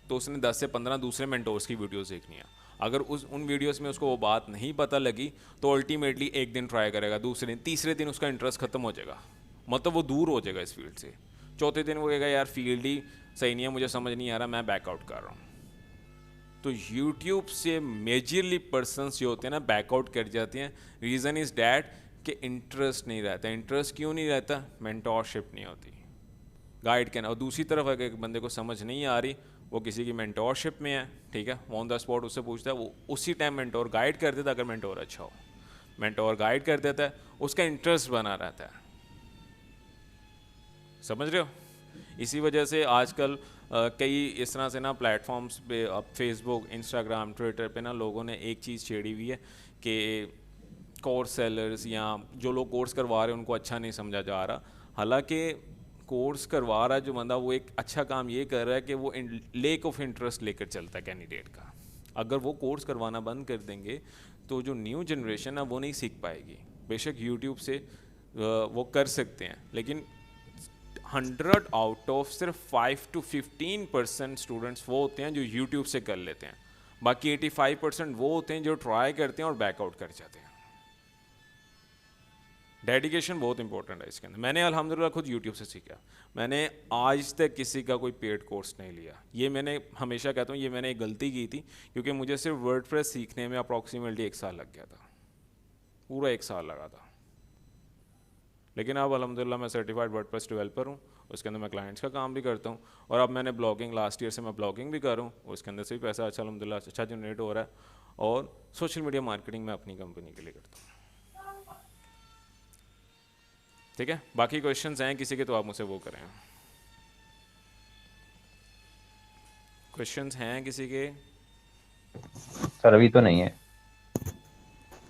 तो उसने 10 से 15 दूसरे मेंटोर्स की वीडियोस देखनी है। अगर उन वीडियोस में उसको वो बात नहीं पता लगी तो अल्टीमेटली एक दिन ट्राई करेगा, दूसरे दिन, तीसरे दिन उसका इंटरेस्ट खत्म हो जाएगा, मतलब वो दूर हो जाएगा इस फील्ड से। चौथे दिन वो कहेगा यार फील्ड ही सही नहीं है, मुझे समझ नहीं आ रहा, मैं बैकआउट कर रहा हूँ। तो यूट्यूब से मेजरली पर्सनस जो होते हैं ना बैकआउट कर जाते हैं। रीज़न इज़ डैट कि इंटरेस्ट नहीं रहता। इंटरेस्ट क्यों नहीं रहता? मेंटोरशिप नहीं होती, गाइड करना। और दूसरी तरफ अगर एक बंदे को समझ नहीं आ रही, वो किसी की मेंटोरशिप में है, ठीक है, वो ऑन द स्पॉट उससे पूछता है, वो उसी टाइम मेंटोर गाइड कर देता है। अगर मेंटोर अच्छा हो, मेंटोर गाइड कर देता है, उसका इंटरेस्ट बना रहता है। समझ रहे हो? इसी वजह से आजकल कई इस तरह से ना प्लेटफॉर्म्स पे, अब फेसबुक, इंस्टाग्राम, ट्विटर पे ना लोगों ने एक चीज़ छेड़ी हुई है कि कोर्स सेलर्स या जो लोग कोर्स करवा रहे हैं उनको अच्छा नहीं समझा जा रहा। हालांकि कोर्स करवा रहा है जो बंदा, वो एक अच्छा काम ये कर रहा है कि वो लेक ऑफ इंटरेस्ट लेकर चलता है कैंडिडेट का। अगर वो कोर्स करवाना बंद कर देंगे तो जो न्यू जनरेशन है वो नहीं सीख पाएगी। बेशक यूट्यूब से वो कर सकते हैं, लेकिन 100 आउट ऑफ सिर्फ 5 to 15% स्टूडेंट्स वो होते हैं जो यूट्यूब से कर लेते हैं। बाकी 85% वो होते हैं जो ट्राई करते हैं और बैकआउट कर जाते हैं। डेडिकेशन बहुत इंपॉर्टेंट है इसके अंदर। मैंने अल्हम्दुलिल्लाह खुद यूट्यूब से सीखा। मैंने आज तक किसी का कोई पेड कोर्स नहीं लिया। ये मैंने हमेशा कहता हूँ ये मैंने एक गलती की थी, क्योंकि मुझे सिर्फ वर्डप्रेस सीखने में अप्रॉक्सीमेटली 1 साल लग गया था, पूरा 1 साल लगा था। लेकिन अब अल्हम्दुलिल्लाह मैं सर्टिफाइड वर्डप्रेस डेवलपर हूँ, उसके अंदर मैं क्लाइंट्स का काम भी करता हूँ। और अब मैंने ब्लॉगिंग, लास्ट ईयर से मैं ब्लॉगिंग भी कर रहा हूँ, उसके अंदर से भी पैसा अच्छा अल्हम्दुलिल्लाह अच्छा जनरेट हो रहा है। और सोशल मीडिया मार्केटिंग मैं अपनी कंपनी के लिए करता हूँ। ठीक है, बाकी क्वेश्चंस हैं किसी के तो आप मुझसे वो करें। क्वेश्चंस हैं किसी के? सर अभी तो नहीं है।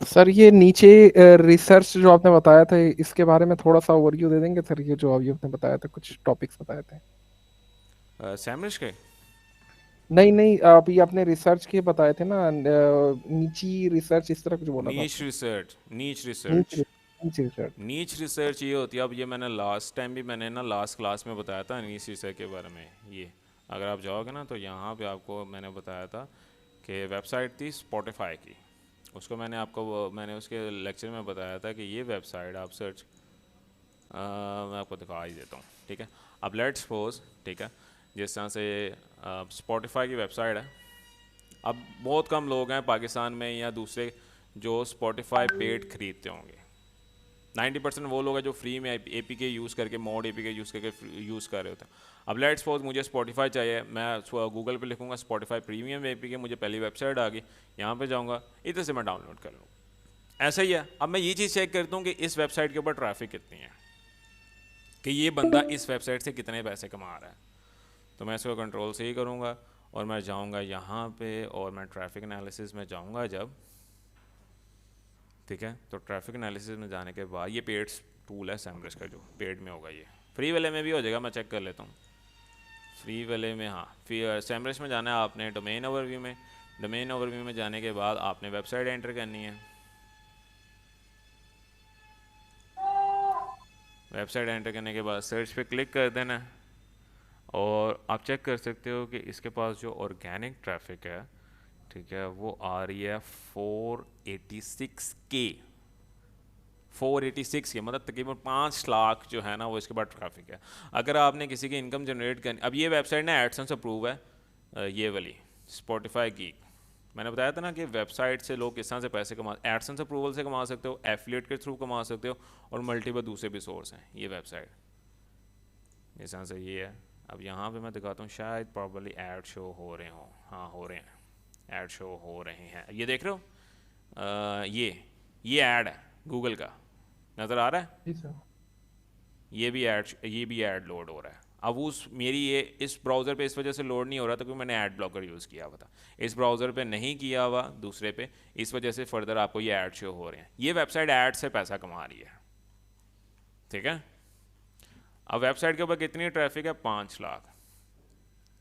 सर ये नीचे रिसर्च जो आपने बताया था, इसके बारे में थोड़ा सा ओवरव्यू दे देंगे सर? ये जो अभी आपने बताया था, कुछ टॉपिक्स बताए थे। सैमरिश के? नहीं नहीं, अभी आपने रिसर्च के बताए थे ना, नीची रिसर्च इस तरह कुछ बोला था नीच आपने। रिसर्च, नीच नीच रिसर्च। नीच रिसर्च। नीच रिसर्च ये होती है, अब ये मैंने लास्ट टाइम भी मैंने ना लास्ट क्लास में बताया था नीच रिसर्च के बारे में। ये अगर आप जाओगे ना तो यहाँ पे आपको मैंने बताया था कि वेबसाइट थी स्पॉटिफाई की, उसको मैंने आपको मैंने उसके लेक्चर में बताया था कि ये वेबसाइट आप सर्च, मैं आपको दिखा ही देता हूँ, ठीक है। अब लेट्स सपोज, ठीक है, जिस तरह से स्पॉटिफाई की वेबसाइट है। अब बहुत कम लोग हैं पाकिस्तान में या दूसरे जो स्पॉटिफाई पेड खरीदते होंगे। 90% वो लोग हैं जो फ्री में APK यूज़ करके, मॉड APK यूज़ करके यूज़ कर रहे होते हैं। अब लेट्स सपोज मुझे स्पॉटिफाई चाहिए, मैं गूगल पे लिखूंगा स्पॉटिफाई प्रीमियम APK, मुझे पहली वेबसाइट आ गई, यहाँ पे जाऊँगा, इधर से मैं डाउनलोड कर लूँ। ऐसा ही है। अब मैं ये चीज़ चेक करता हूँ कि इस वेबसाइट के ऊपर ट्रैफिक कितनी है, कि ये बंदा इस वेबसाइट से कितने पैसे कमा रहा है। तो मैं इसको कंट्रोल से ही करूँगा और मैं जाऊँगा यहाँ पे और मैं ट्रैफिक एनालिसिस में जाऊँगा जब, ठीक है। तो ट्रैफिक एनालिसिस में जाने के बाद ये पेड टूल है सैमरिश का, जो पेड में होगा, ये फ्री वाले में भी हो जाएगा, मैं चेक कर लेता हूँ फ्री वाले में। हाँ, फिर सैमरिश में जाना है आपने डोमेन ओवरव्यू में। डोमेन ओवरव्यू में जाने के बाद आपने वेबसाइट एंटर करनी है। वेबसाइट एंटर करने के बाद सर्च पे क्लिक कर देना है और आप चेक कर सकते हो कि इसके पास जो ऑर्गेनिक ट्रैफिक है, ठीक है, वो आ रही है 486K, 486 के मतलब तकरीबन 5 लाख जो है ना वो इसके बाद ट्रैफिक है। अगर आपने किसी की इनकम जनरेट करनी, अब ये वेबसाइट ना एडसेंस अप्रूव है, ये वाली स्पॉटिफाई की। मैंने बताया था ना कि वेबसाइट से लोग किस तरह से पैसे कमा, एडसेंस अप्रूवल से कमा सकते हो, एफिलिएट के थ्रू कमा सकते हो, और मल्टीपल दूसरे भी सोर्स हैं। ये वेबसाइट जिस तरह से ये है। अब यहाँ पे मैं दिखाता हूँ, शायद प्रॉब्ली ऐड शो हो रहे हों। हाँ हो रहे हैं, ऐड शो हो रहे हैं, ये देख रहे हो, ये ऐड है गूगल का, नज़र आ रहा है? जी सर। ये भी ऐड लोड हो रहा है। अब उस मेरी ये इस ब्राउज़र पे इस वजह से लोड नहीं हो रहा था क्योंकि मैंने ऐड ब्लॉकर यूज़ किया हुआ था। इस ब्राउज़र पे नहीं किया हुआ, दूसरे पे, इस वजह से फर्दर आपको ये ऐड शो हो रहे हैं। ये वेबसाइट ऐड से पैसा कमा रही है, ठीक है। अब वेबसाइट के ऊपर कितनी ट्रैफिक है? 5 लाख।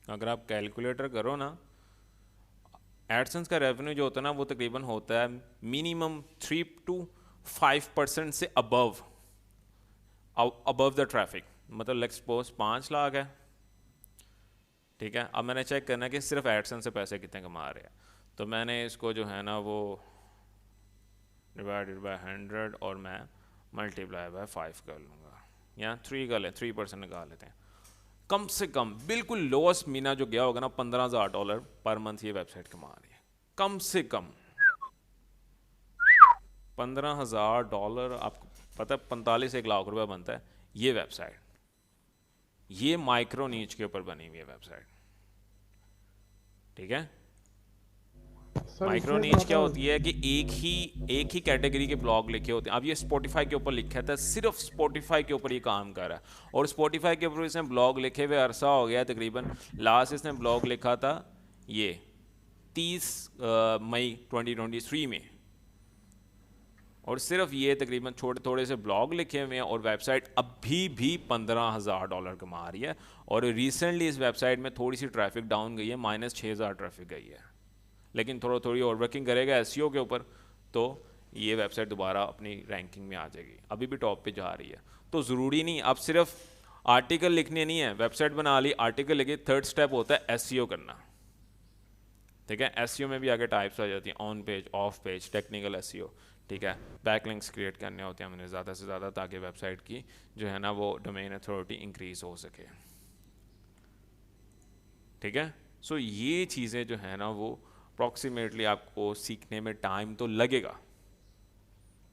अगर आप कैलकुलेटर करो ना, एडसेंस का रेवेन्यू जो होता है ना वो तकरीबन होता है मिनिमम 3 to 5% से अबव द ट्रैफिक। मतलब लेट्स सपोज 5 लाख है, ठीक है। अब मैंने चेक करना है कि सिर्फ एडसेंस से पैसे कितने कमा रहे हैं, तो मैंने इसको जो है ना वो डिवाइडेड बाय 100 और मैं मल्टीप्लाई बाय 5 कर लूँगा, या 3 कर लें, 3% निकाल लेते हैं। कम से कम बिल्कुल लोएस्ट महीना जो गया होगा ना, $15,000 पर मंथ ये वेबसाइट कमा रही है। कम से कम $15,000, आपको पता है 45 लाख रुपया बनता है ये वेबसाइट। ये माइक्रो नीच के ऊपर बनी हुई है वेबसाइट, ठीक है। माइक्रो नीच क्या होती है कि एक ही कैटेगरी के ब्लॉग लिखे होते हैं। अब ये स्पॉटिफाई के ऊपर लिखा था, सिर्फ स्पॉटिफाई के ऊपर ये काम कर रहा है, और स्पॉटिफाई के ऊपर इसने ब्लॉग लिखे हुए अरसा हो गया तकरीबन। लास्ट इसने ब्लॉग लिखा था ये 30 मई 2023 में, और सिर्फ ये तकरीबन थोड़े से ब्लॉग लिखे हुए हैं, और वेबसाइट अभी भी $15,000 कमा रही है। और रिसेंटली इस वेबसाइट में थोड़ी सी ट्रैफिक डाउन गई है, -6,000 ट्रैफिक गई है, लेकिन थोड़ी और वर्किंग करेगा एसईओ के ऊपर तो ये वेबसाइट दोबारा अपनी रैंकिंग में आ जाएगी। अभी भी टॉप पे जा रही है। तो ज़रूरी नहीं अब सिर्फ आर्टिकल लिखने नहीं है, वेबसाइट बना ली, आर्टिकल लिखे, थर्ड स्टेप होता है एसईओ करना, ठीक है। एसईओ में भी आगे टाइप्स आ जाती हैं, on page, of page, technical SEO, ठीक है। बैकलिंक्स क्रिएट करने होते हैं हमने ज़्यादा से ज़्यादा, ताकि वेबसाइट की जो है ना वो डोमेन अथॉरिटी इंक्रीज हो सके, ठीक है। सो ये चीज़ें जो है ना वो अप्रॉक्सीमेटली आपको सीखने में टाइम तो लगेगा,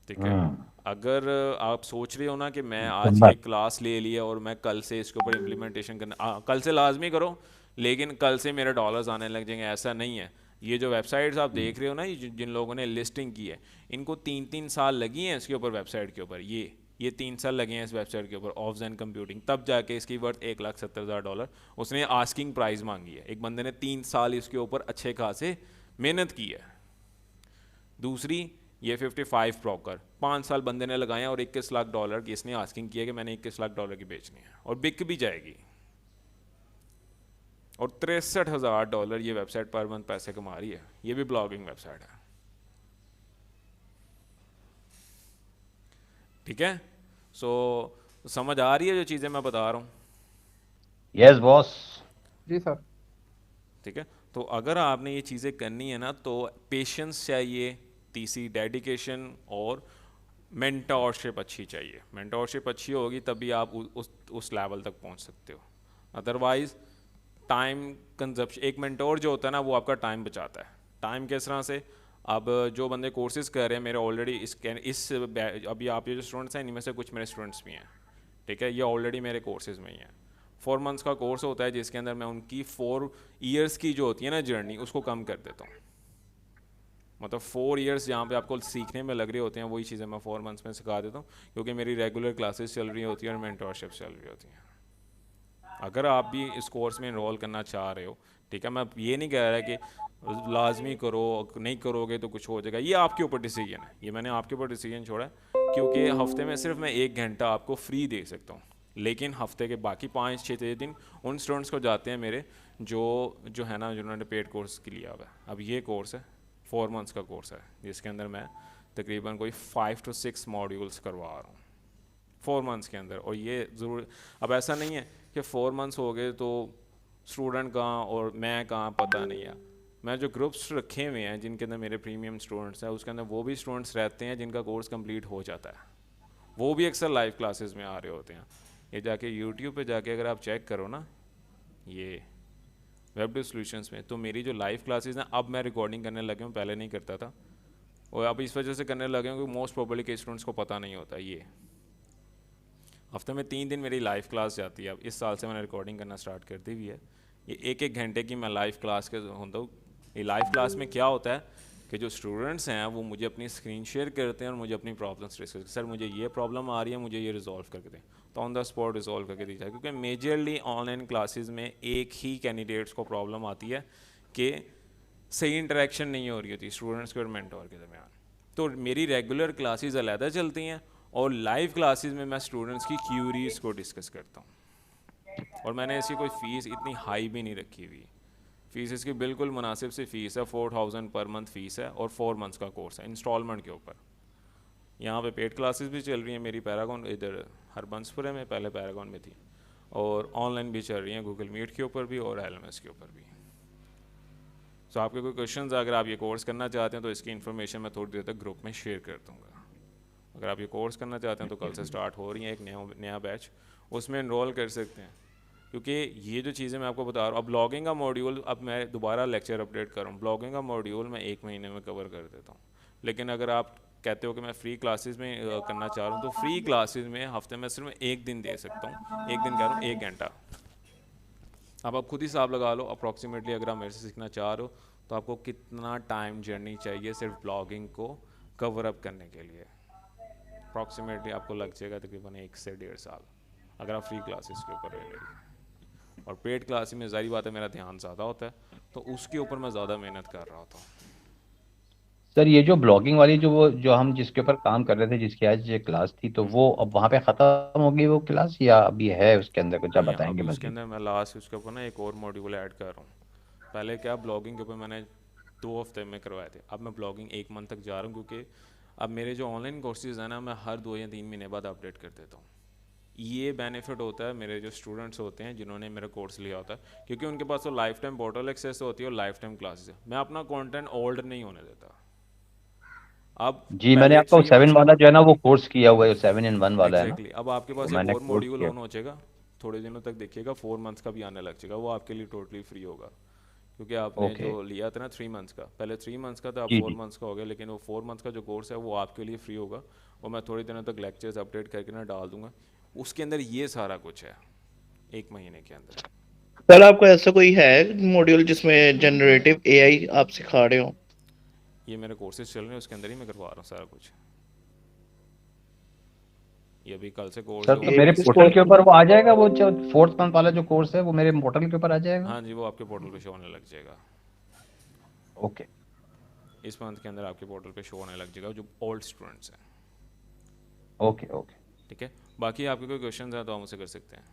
ठीक है। अगर आप सोच रहे हो ना कि मैं आज ये क्लास ले लिया और मैं कल से इसके ऊपर इम्प्लीमेंटेशन करना, कल से लाजमी करो, लेकिन कल से मेरे डॉलर्स आने लग जाएंगे, ऐसा नहीं है। ये जो वेबसाइट्स आप देख रहे हो ना, जिन लोगों ने लिस्टिंग की है, इनको 3-3 साल लगी हैं इसके ऊपर, वेबसाइट के ऊपर। ये ये 3 साल लगे हैं इस वेबसाइट के ऊपर, ऑफ ज़ेन कंप्यूटिंग, तब जाके इसकी वर्थ $1,70,000 उसने आस्किंग प्राइस मांगी है। एक बंदे ने 3 साल इसके ऊपर अच्छे खासे मेहनत की है। दूसरी ये 55 ब्रोकर 5 साल बंदे ने लगाए हैं और $21 लाख की इसने आस्किंग किया कि मैंने $21 लाख की बेचनी है और बिक भी जाएगी। और $63,000 ये वेबसाइट पर मंथ पैसे कमा रही है। ये भी ब्लॉगिंग वेबसाइट है, ठीक है। सो समझ आ रही है जो चीज़ें मैं बता रहा हूँ? Yes boss. जी सर। ठीक है, तो अगर आपने ये चीज़ें करनी है ना तो पेशेंस चाहिए, तीसरी डेडिकेशन और मेंटोरशिप अच्छी चाहिए। मेंटोरशिप अच्छी होगी तभी आप उस लेवल तक पहुंच सकते हो। अदरवाइज टाइम कंजप्शन, एक मेंटोर जो होता है ना वो आपका टाइम बचाता है। टाइम किस तरह से? अब जो बंदे कोर्सेज कर रहे हैं मेरे ऑलरेडी अभी आप ये जो स्टूडेंट्स हैं इनमें से कुछ मेरे स्टूडेंट्स भी हैं, ठीक है, ये ऑलरेडी मेरे कोर्सेज में ही हैं। 4 मंथ्स का कोर्स होता है जिसके अंदर मैं उनकी 4 ईयर्स की जो होती है ना जर्नी उसको कम कर देता हूँ। मतलब 4 ईयर्स जहाँ पे आपको सीखने में लग रहे होते हैं वही चीज़ें मैं 4 मंथ्स में सिखा देता हूँ, क्योंकि मेरी रेगुलर क्लासेस चल रही होती हैं और मेंटोरशिप चल रही होती हैं। अगर आप भी इस कोर्स में इनरोल करना चाह रहे हो, ठीक है, मैं ये नहीं कह रहा कि लाजमी करो, नहीं करोगे तो कुछ हो जाएगा, ये आपके ऊपर डिसीजन है, ये मैंने आपके ऊपर डिसीजन छोड़ा है। क्योंकि हफ्ते में सिर्फ मैं 1 घंटा आपको फ्री दे सकता हूँ, लेकिन हफ्ते के बाकी 5-6 दिन उन स्टूडेंट्स को जाते हैं मेरे जो है ना जिन्होंने पेड कोर्स के लिया हुआ है। अब ये कोर्स है 4 मंथ्स का कोर्स है जिसके अंदर मैं तकरीबन कोई 5 to 6 मॉड्यूल्स करवा रहा हूँ 4 मंथ्स के अंदर। और ये ज़रूर, अब ऐसा नहीं है कि 4 मंथ्स हो गए तो स्टूडेंट कहाँ और मैं कहाँ, पता नहीं है। मैं जो ग्रुप्स रखे हुए हैं जिनके अंदर मेरे प्रीमियम स्टूडेंट्स हैं उसके अंदर वो भी स्टूडेंट्स रहते हैं जिनका कोर्स कंप्लीट हो जाता है, वो भी अक्सर लाइव क्लासेस में आ रहे होते हैं। ये जाके यूट्यूब पे जाके अगर आप चेक करो ना ये वेब सॉल्यूशंस में, तो मेरी जो लाइव क्लासेस हैं अब मैं रिकॉर्डिंग करने लगे हूँ, पहले नहीं करता था, और अब इस वजह से करने लगे हूँ कि मोस्ट प्रोबेबली के स्टूडेंट्स को पता नहीं होता। ये हफ्ते में 3 दिन मेरी लाइव क्लास जाती है। अब इस साल से मैंने रिकॉर्डिंग करना स्टार्ट कर दी हुई है। ये 1-1 घंटे की मैं लाइव क्लास के होता हूँ। ये लाइव क्लास में क्या होता है कि जो स्टूडेंट्स हैं वो मुझे अपनी स्क्रीन शेयर करते हैं और मुझे अपनी प्रॉब्लम्स रेस करते हैं, सर मुझे ये प्रॉब्लम आ रही है, मुझे ये रिजॉल्व करके दें, तो ऑन द स्पॉट रिजॉल्व करके दी जाए। क्योंकि मेजरली ऑनलाइन क्लासेस में एक ही कैंडिडेट्स को प्रॉब्लम आती है कि सही इंटरेक्शन नहीं हो रही होती स्टूडेंट्स के और मेंटोर के दरमियान। तो मेरी रेगुलर क्लासेस अलहदा चलती हैं और लाइव क्लासेस में मैं स्टूडेंट्स की क्यूरीज को डिस्कस करता हूँ। और मैंने ऐसी कोई फ़ीस इतनी हाई भी नहीं रखी हुई, फ़ीस इसकी बिल्कुल मुनासिब सी फ़ीस है, 4000 पर मंथ फ़ीस है और 4 मंथ्स का कोर्स है इंस्टॉलमेंट के ऊपर। यहाँ पे पेड क्लासेस भी चल रही हैं मेरी पैरागॉन, इधर हरबंसपुरे में, पहले पैरागॉन में थी, और ऑनलाइन भी चल रही हैं गूगल मीट के ऊपर भी और LMS के ऊपर भी। सो आपके कोई क्वेश्चंस अगर आप ये कोर्स करना चाहते हैं तो इसकी इन्फॉर्मेशन मैं थोड़ी देर तक ग्रुप में शेयर कर दूँगा। अगर आप ये कोर्स करना चाहते हैं तो कल से स्टार्ट हो रही है एक नया बैच, उसमें इनरोल कर सकते हैं। क्योंकि ये जो चीज़ें मैं आपको बता रहा हूँ, अब ब्लॉगिंग का मॉड्यूल, अब मैं दोबारा लेक्चर अपडेट कर रहा हूँ, ब्लॉगिंग का मॉड्यूल मैं 1 महीने में कवर कर देता हूँ। लेकिन अगर आप कहते हो कि मैं फ्री क्लासेस में करना चाह रहा हूँ तो फ्री क्लासेस में हफ्ते में सिर्फ 1 दिन दे सकता हूँ, 1 दिन कह रहा हूँ 1 घंटा। अब आप खुद ही हिसाब लगा लो अप्रॉक्सीमेटली, अगर आप मेरे से सीखना चाह रहे हो तो आपको कितना टाइम जर्नी चाहिए सिर्फ ब्लॉगिंग को कवर अप करने के लिए। अप्रॉक्सीमेटली आपको लग जाएगा तकरीबन 1 से 1.5 साल अगर आप फ्री क्लासेस के ऊपर रह लेंगे। और पेड क्लास में ज़ाहिर बात है मेरा ध्यान ज़्यादा होता है तो उसके ऊपर मैं ज़्यादा मेहनत कर रहा होता हूँ। सर ये जो ब्लॉगिंग वाली जो हम जिसके ऊपर काम कर रहे थे, जिसकी आज ये क्लास थी, तो वो अब वहाँ पे ख़त्म हो गई वो क्लास या अभी है उसके अंदर कुछ आप नहीं, बताएंगे? अब उसके मज़ीद अंदर मैं लास्ट उसके ऊपर ना एक और मॉड्यूल ऐड कर रहा हूँ। पहले क्या ब्लॉगिंग के ऊपर मैंने 2 हफ्ते में करवाए थे, अब मैं ब्लॉगिंग 1 मंथ तक जा रहा हूँ, क्योंकि अब मेरे जो ऑनलाइन कोर्सेज हैं ना मैं हर 2 या 3 महीने बाद अपडेट कर देता हूँ। ये बेनिफिट होता है मेरे जो स्टूडेंट्स होते हैं जिन्होंने मेरा कोर्स लिया होता है, क्योंकि उनके पास तो लाइफ टाइम पोर्टल एक्सेस होती है और लाइफ टाइम क्लासेस है। मैं अपना कंटेंट ओल्ड नहीं होने देता। अब जी, मैंने पहले आपका 3 7 मंथ्स वाला जो है ना वो कोर्स किया हुआ है, 7 in 1 वाला है ना, एग्जैक्टली अब आपके पास तो एक मैंने और कोर्स मॉड्यूल किया। ऑन हो जाएगा, थोड़े दिनों तक देखिएगा, 4 मंथ्स का भी आने लग जाएगा, वो आपके लिए टोटली फ्री होगा। क्योंकि आपने ओके जो लिया था ना 3 मंथ्स का, पहले 3 मंथ्स का था, अब जी 4 जी। मंथ्स का हो गया, लेकिन वो 4 मंथ्स का जो कोर्स है वो आपके लिए फ्री होगा और मैं थोड़ी दिनों तक लेक्चर्स अपडेट करके ना डाल दूंगा। उसके अंदर ये सारा कुछ है 1 महीने के अंदर। सर आपका ऐसा कोई है मॉड्यूल जिसमें जनरेटिव एआई आप सिखा रहे हो? ये मेरे कोर्सेज चल रहे हैं उसके अंदर ही मैं करवा रहा हूँ सारा कुछ। ये भी कल से कोर्स सर है तो वो मेरे भी। पोर्टल के ऊपर वो आ जाएगा, वो जो 4th मंथ वाला जो कोर्स है वो मेरे पोर्टल के ऊपर आ जाएगा? हाँ जी, वो आपके पोर्टल पे शो होने लग जाएगा। ओके इस मंथ के अंदर आपके पोर्टल पे शो होने लग जाएगा जो ओल्ड स्टूडेंट्स हैं। Okay okay. ठीक है, बाकी आपके कोई क्वेश्चन हैं तो आप मुझसे कर सकते हैं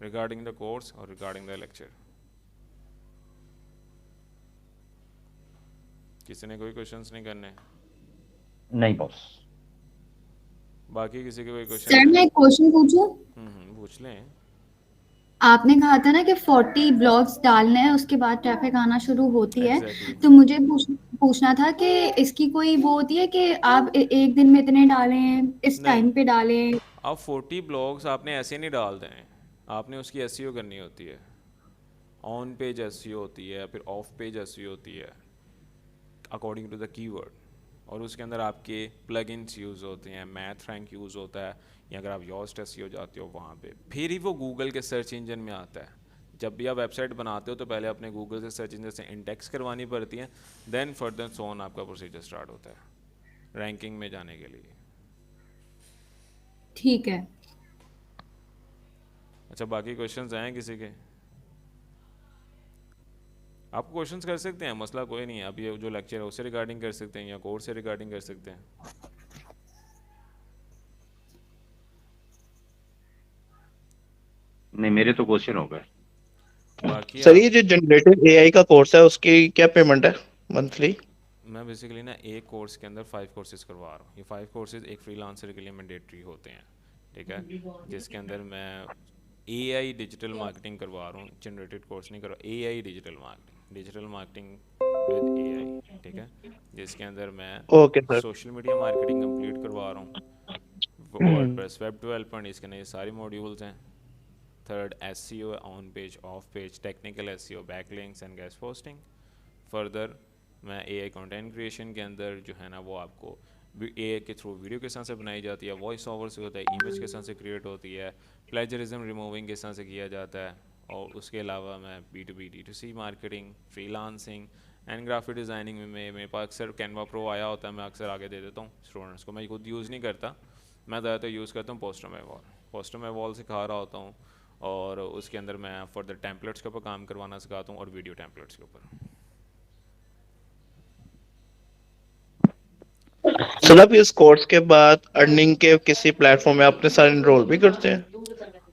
रिगार्डिंग द कोर्स और रिगार्डिंग द लेक्चर। किसी ने कोई क्वेश्चंस नहीं करने? नहीं बॉस। बाकी किसी के कोई सर क्वेश्चन मैं है? एक क्वेश्चन पूछूं? पूछ लें। आपने कहा था ना कि 40 ब्लॉग्स डालने हैं उसके बाद ट्रैफिक आना शुरू होती है। एग्जैक्टली। तो मुझे पूछना था कि इसकी कोई वो होती है कि आप एक दिन में इतने डालें, इस नहीं, टाइम पे डालें? आप 40 ब्लॉग्स आपने ऐसे नहीं डाल दें, आपने उसकी एसईओ करनी होती है। ऑन पेज एसईओ होती है, फिर ऑफ पेज एसईओ होती है अकॉर्डिंग टू द कीवर्ड, और उसके अंदर आपके प्लगइन्स यूज़ होते हैं, मैथ रैंक यूज़ होता है, या अगर आप योस्ट एसईओ जाते हो वहाँ पे फिर ही वो गूगल के सर्च इंजन में आता है। जब भी आप वेबसाइट बनाते हो तो पहले अपने गूगल से सर्च इंजन से इंडेक्स करवानी पड़ती है, देन फर्दर सो ऑन आपका प्रोसीजर स्टार्ट होता है रैंकिंग में जाने के लिए। ठीक है। अच्छा, बाकी क्वेश्चंस हैं किसी के? आप क्वेश्चंस कर सकते हैं, मसला कोई नहीं है। अब ये जो लेक्चर है उससे रिगार्डिंग कर सकते हैं या कोर्स से रिगार्डिंग कर सकते हैं। नहीं मेरे तो क्वेश्चन हो गए। बाकी सर आप, ये जो जनरेटिव एआई का कोर्स है उसकी क्या पेमेंट है मंथली? मैं बेसिकली ना एक कोर्स के अंदर 5 कोर्सेज करवा रहा हूँ। ये 5 कोर्सेज एक फ्रीलांसर के लिए मैंडेटरी होते हैं, ठीक है, जिसके अंदर मैं एआई डिजिटल मार्केटिंग करवा रहा हूँ। जनरेटेड कोर्स नहीं करवा, AI digital marketing with AI, ठीक है, जिसके अंदर मैं okay sir. Social media marketing complete करवा रहा हूँ, वर्डप्रेस, वेब डेवलपमेंट, इसके अंदर ये सारे मॉड्यूल्स हैं। Third SEO, on page, of page, technical SEO, backlinks and guest posting. Further मैं एआई कंटेंट क्रिएशन के अंदर जो है ना वो आपको एआई के थ्रू वीडियो किस तरह से बनाई जाती है, वॉइस ओवर से होता है, इमेज किस तरह से क्रिएट होती है, प्लेजरिज्म रिमूविंग किस तरह से किया जाता है, और उसके अलावा मैं B2B D2C marketing, freelancing and graphic designing में मेरे पास अक्सर कैनवा प्रो आया होता है, मैं अक्सर आगे दे देता हूँ स्टूडेंट्स को। मैं खुद यूज़ नहीं करता, मैं ज़्यादातर यूज़ करता हूँ पोस्टर में वॉल सिखा रहा होता हूँ, और उसके अंदर मैं फर्दर टेम्पलेट्स के ऊपर काम करवाना सिखाता हूँ और वीडियो टेम्पलेट्स के ऊपर। सर आप इस कोर्स के बाद अर्निंग के किसी प्लेटफॉर्म में अपने साथ इनरोल भी करते हैं,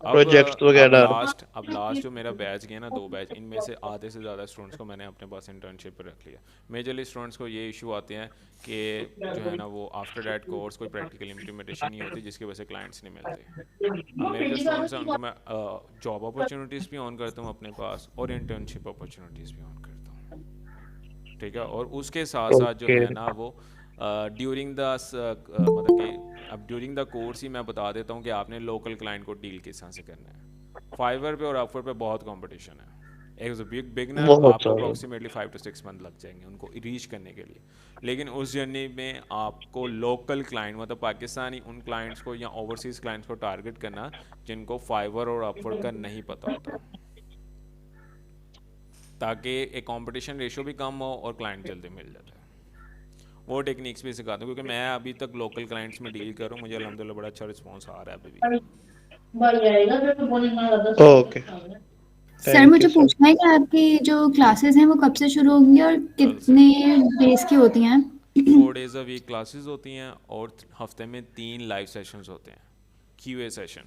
प्रोजेक्ट्स अब वगैरह? लास्ट जो मेरा बैच गया ना 2 बैच, इनमें से आधे से ज़्यादा स्टूडेंट्स को मैंने अपने पास इंटर्नशिप पर रख लिया। मेजरली स्टूडेंट्स को ये इशू आते हैं कि जो है ना वो आफ्टर डैट कोर्स कोई प्रैक्टिकल इम्प्लीमेंटेशन नहीं होती, जिसकी वजह से क्लाइंट्स नहीं मिलते। अब मेरे जो स्टूडेंट्स हैं उनको मैं जॉब अपॉर्चुनिटीज़ भी ऑन करता हूँ अपने पास, और इंटर्नशिप अपॉर्चुनिटीज़ भी ऑन करता हूँ, ठीक है, और उसके साथ साथ जो ओके। है ना वो ड्यूरिंग द मतलब कि अब ड्यूरिंग द कोर्स ही मैं बता देता हूँ कि आपने लोकल क्लाइंट को डील किस तरह से करना है। फाइवर पे और अपवर्ड पे बहुत कंपटीशन है। एज अ बिगनर बहुत आपको सारा। अप्रॉक्सीमेटली 5 to 6 मंथ लग जाएंगे उनको रीच करने के लिए, लेकिन उस जर्नी में आपको लोकल क्लाइंट मतलब पाकिस्तानी उन क्लाइंट्स को या ओवरसीज़ क्लाइंट्स को टारगेट करना जिनको फाइवर और अपवर्ड का नहीं पता होता, ताकि एक कंपटीशन रेशियो भी कम हो और क्लाइंट जल्दी मिल जाता है। वो टेक्निक्स भी सिखाता हूँ क्योंकि मैं अभी तक लोकल क्लाइंट्स में डील कर रहा हूँ, मुझे अल्हम्दुलिल्लाह बड़ा अच्छा रिस्पॉन्स आ रहा है अभी भी। ओके, सर थैंक मुझे यू सर। पूछना है कि आपकी जो क्लासेस हैं वो कब से शुरू होंगी और कल से कितने डेज की होती हैं? 4 days अ वीक क्लासेस होती हैं और हफ्ते में 3 लाइव सेशंस होते हैं। QA सेशन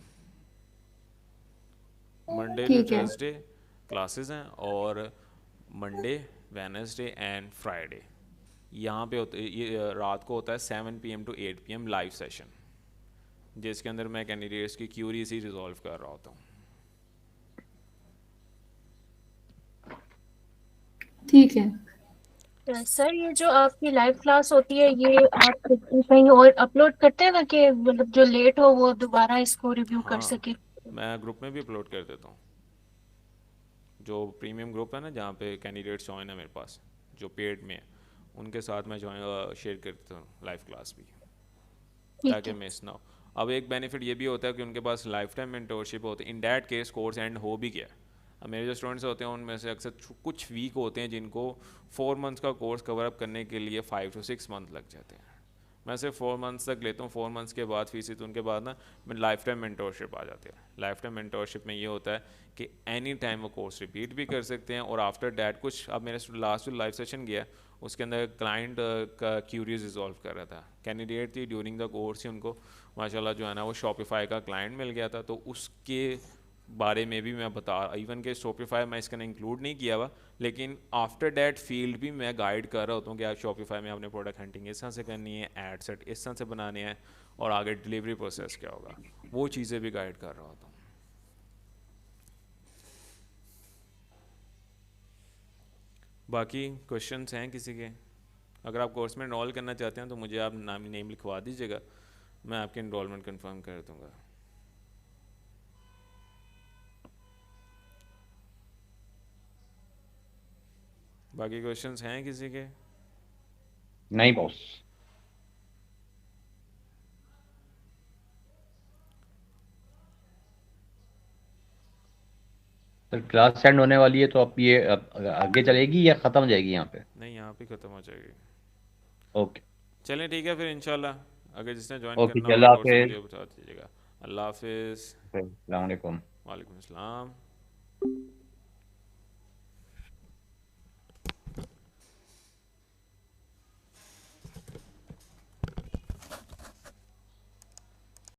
मंडे टू ठीक है। थर्सडे क्लासेस हैं, और मंडे, वेडनेसडे एंड फ्राइडे यहाँ पे होते ये रात को होता है 7 PM to 8 PM live session, जिसके अंदर मैं कैंडिडेट्स की क्यूरीज ही रिजॉल्व कर रहा होता हूँ। ठीक है। सर ये जो आपकी लाइव क्लास होती है ये आप कहीं और अपलोड करते हैं ना कि मतलब जो लेट हो वो दोबारा इसको रिव्यू कर हाँ, सके? मैं ग्रुप में भी अपलोड कर देता हूँ। जो प्रीमियम ग्रुप है ना जहाँ पे कैंडिडेट्स जॉइन है मेरे पास जो पेड में है, उनके साथ मैं जॉइन शेयर करता हूँ लाइव क्लास भी, ठीक ताकि है। मिस ना हो। अब एक बेनिफिट ये भी होता है कि उनके पास लाइफ टाइम मेंटोरशिप होती है। In that case course and हो भी गया। अब मेरे जो स्टूडेंट्स होते हैं उनमें से अक्सर कुछ वीक होते हैं जिनको 4 months का कोर्स कवर अप करने के लिए 5 to 6 month लग जाते हैं। मैं सिर्फ 4 मंथ्स तक लेता हूँ, 4 मंथ्स के बाद फीस, तो उनके बाद ना मैं लाइफ टाइम मेंटोरशिप आ जाती है। लाइफ टाइम मेंटोरशिप में ये होता है कि एनी टाइम वो कोर्स रिपीट भी कर सकते हैं, और आफ्टर डैट कुछ, अब मेरा लास्ट जो लाइव सेशन गया उसके अंदर क्लाइंट का क्यूरीज रिजॉल्व कर रहा था, कैंडिडेट थी ड्यूरिंग द कोर्स ही उनको माशाल्लाह जो है ना वो शॉपिफाई का क्लाइंट मिल गया था, तो उसके बारे में भी मैं बता, इवन के शॉपिफाई मैं इसके अंदर इंक्लूड नहीं किया हुआ, लेकिन आफ्टर डैट फील्ड भी मैं गाइड कर रहा होता हूँ कि आप शॉपिफाई में अपने प्रोडक्ट हंटिंग इस तरह से करनी है, एड सेट इस तरह से बनाने हैं, और आगे डिलीवरी प्रोसेस क्या होगा, वो चीज़ें भी गाइड कर रहा होता हूँ। बाकी क्वेश्चंस हैं किसी के? अगर आप कोर्स में इनरोल करना चाहते हैं तो मुझे आप नेम लिखवा दीजिएगा, मैं आपकी इनरोलमेंट कंफर्म कर दूंगा। बाकी क्वेश्चंस हैं किसी के? नहीं बॉस। सर क्लास एंड होने वाली है, तो अब ये आगे चलेगी या खत्म हो जाएगी यहाँ पे? नहीं, यहाँ पे ख़त्म हो जाएगी। ओके चलें ठीक है फिर इंशाल्लाह, अगर जिसने ज्वाइन ओके, करना अल्लाह होगा कोर्स हाफिज। मुझे बता दीजिएगा। अल्लाह हाफिज़। अस्सलाम वालेकुम। वालेकुम अस्सलाम।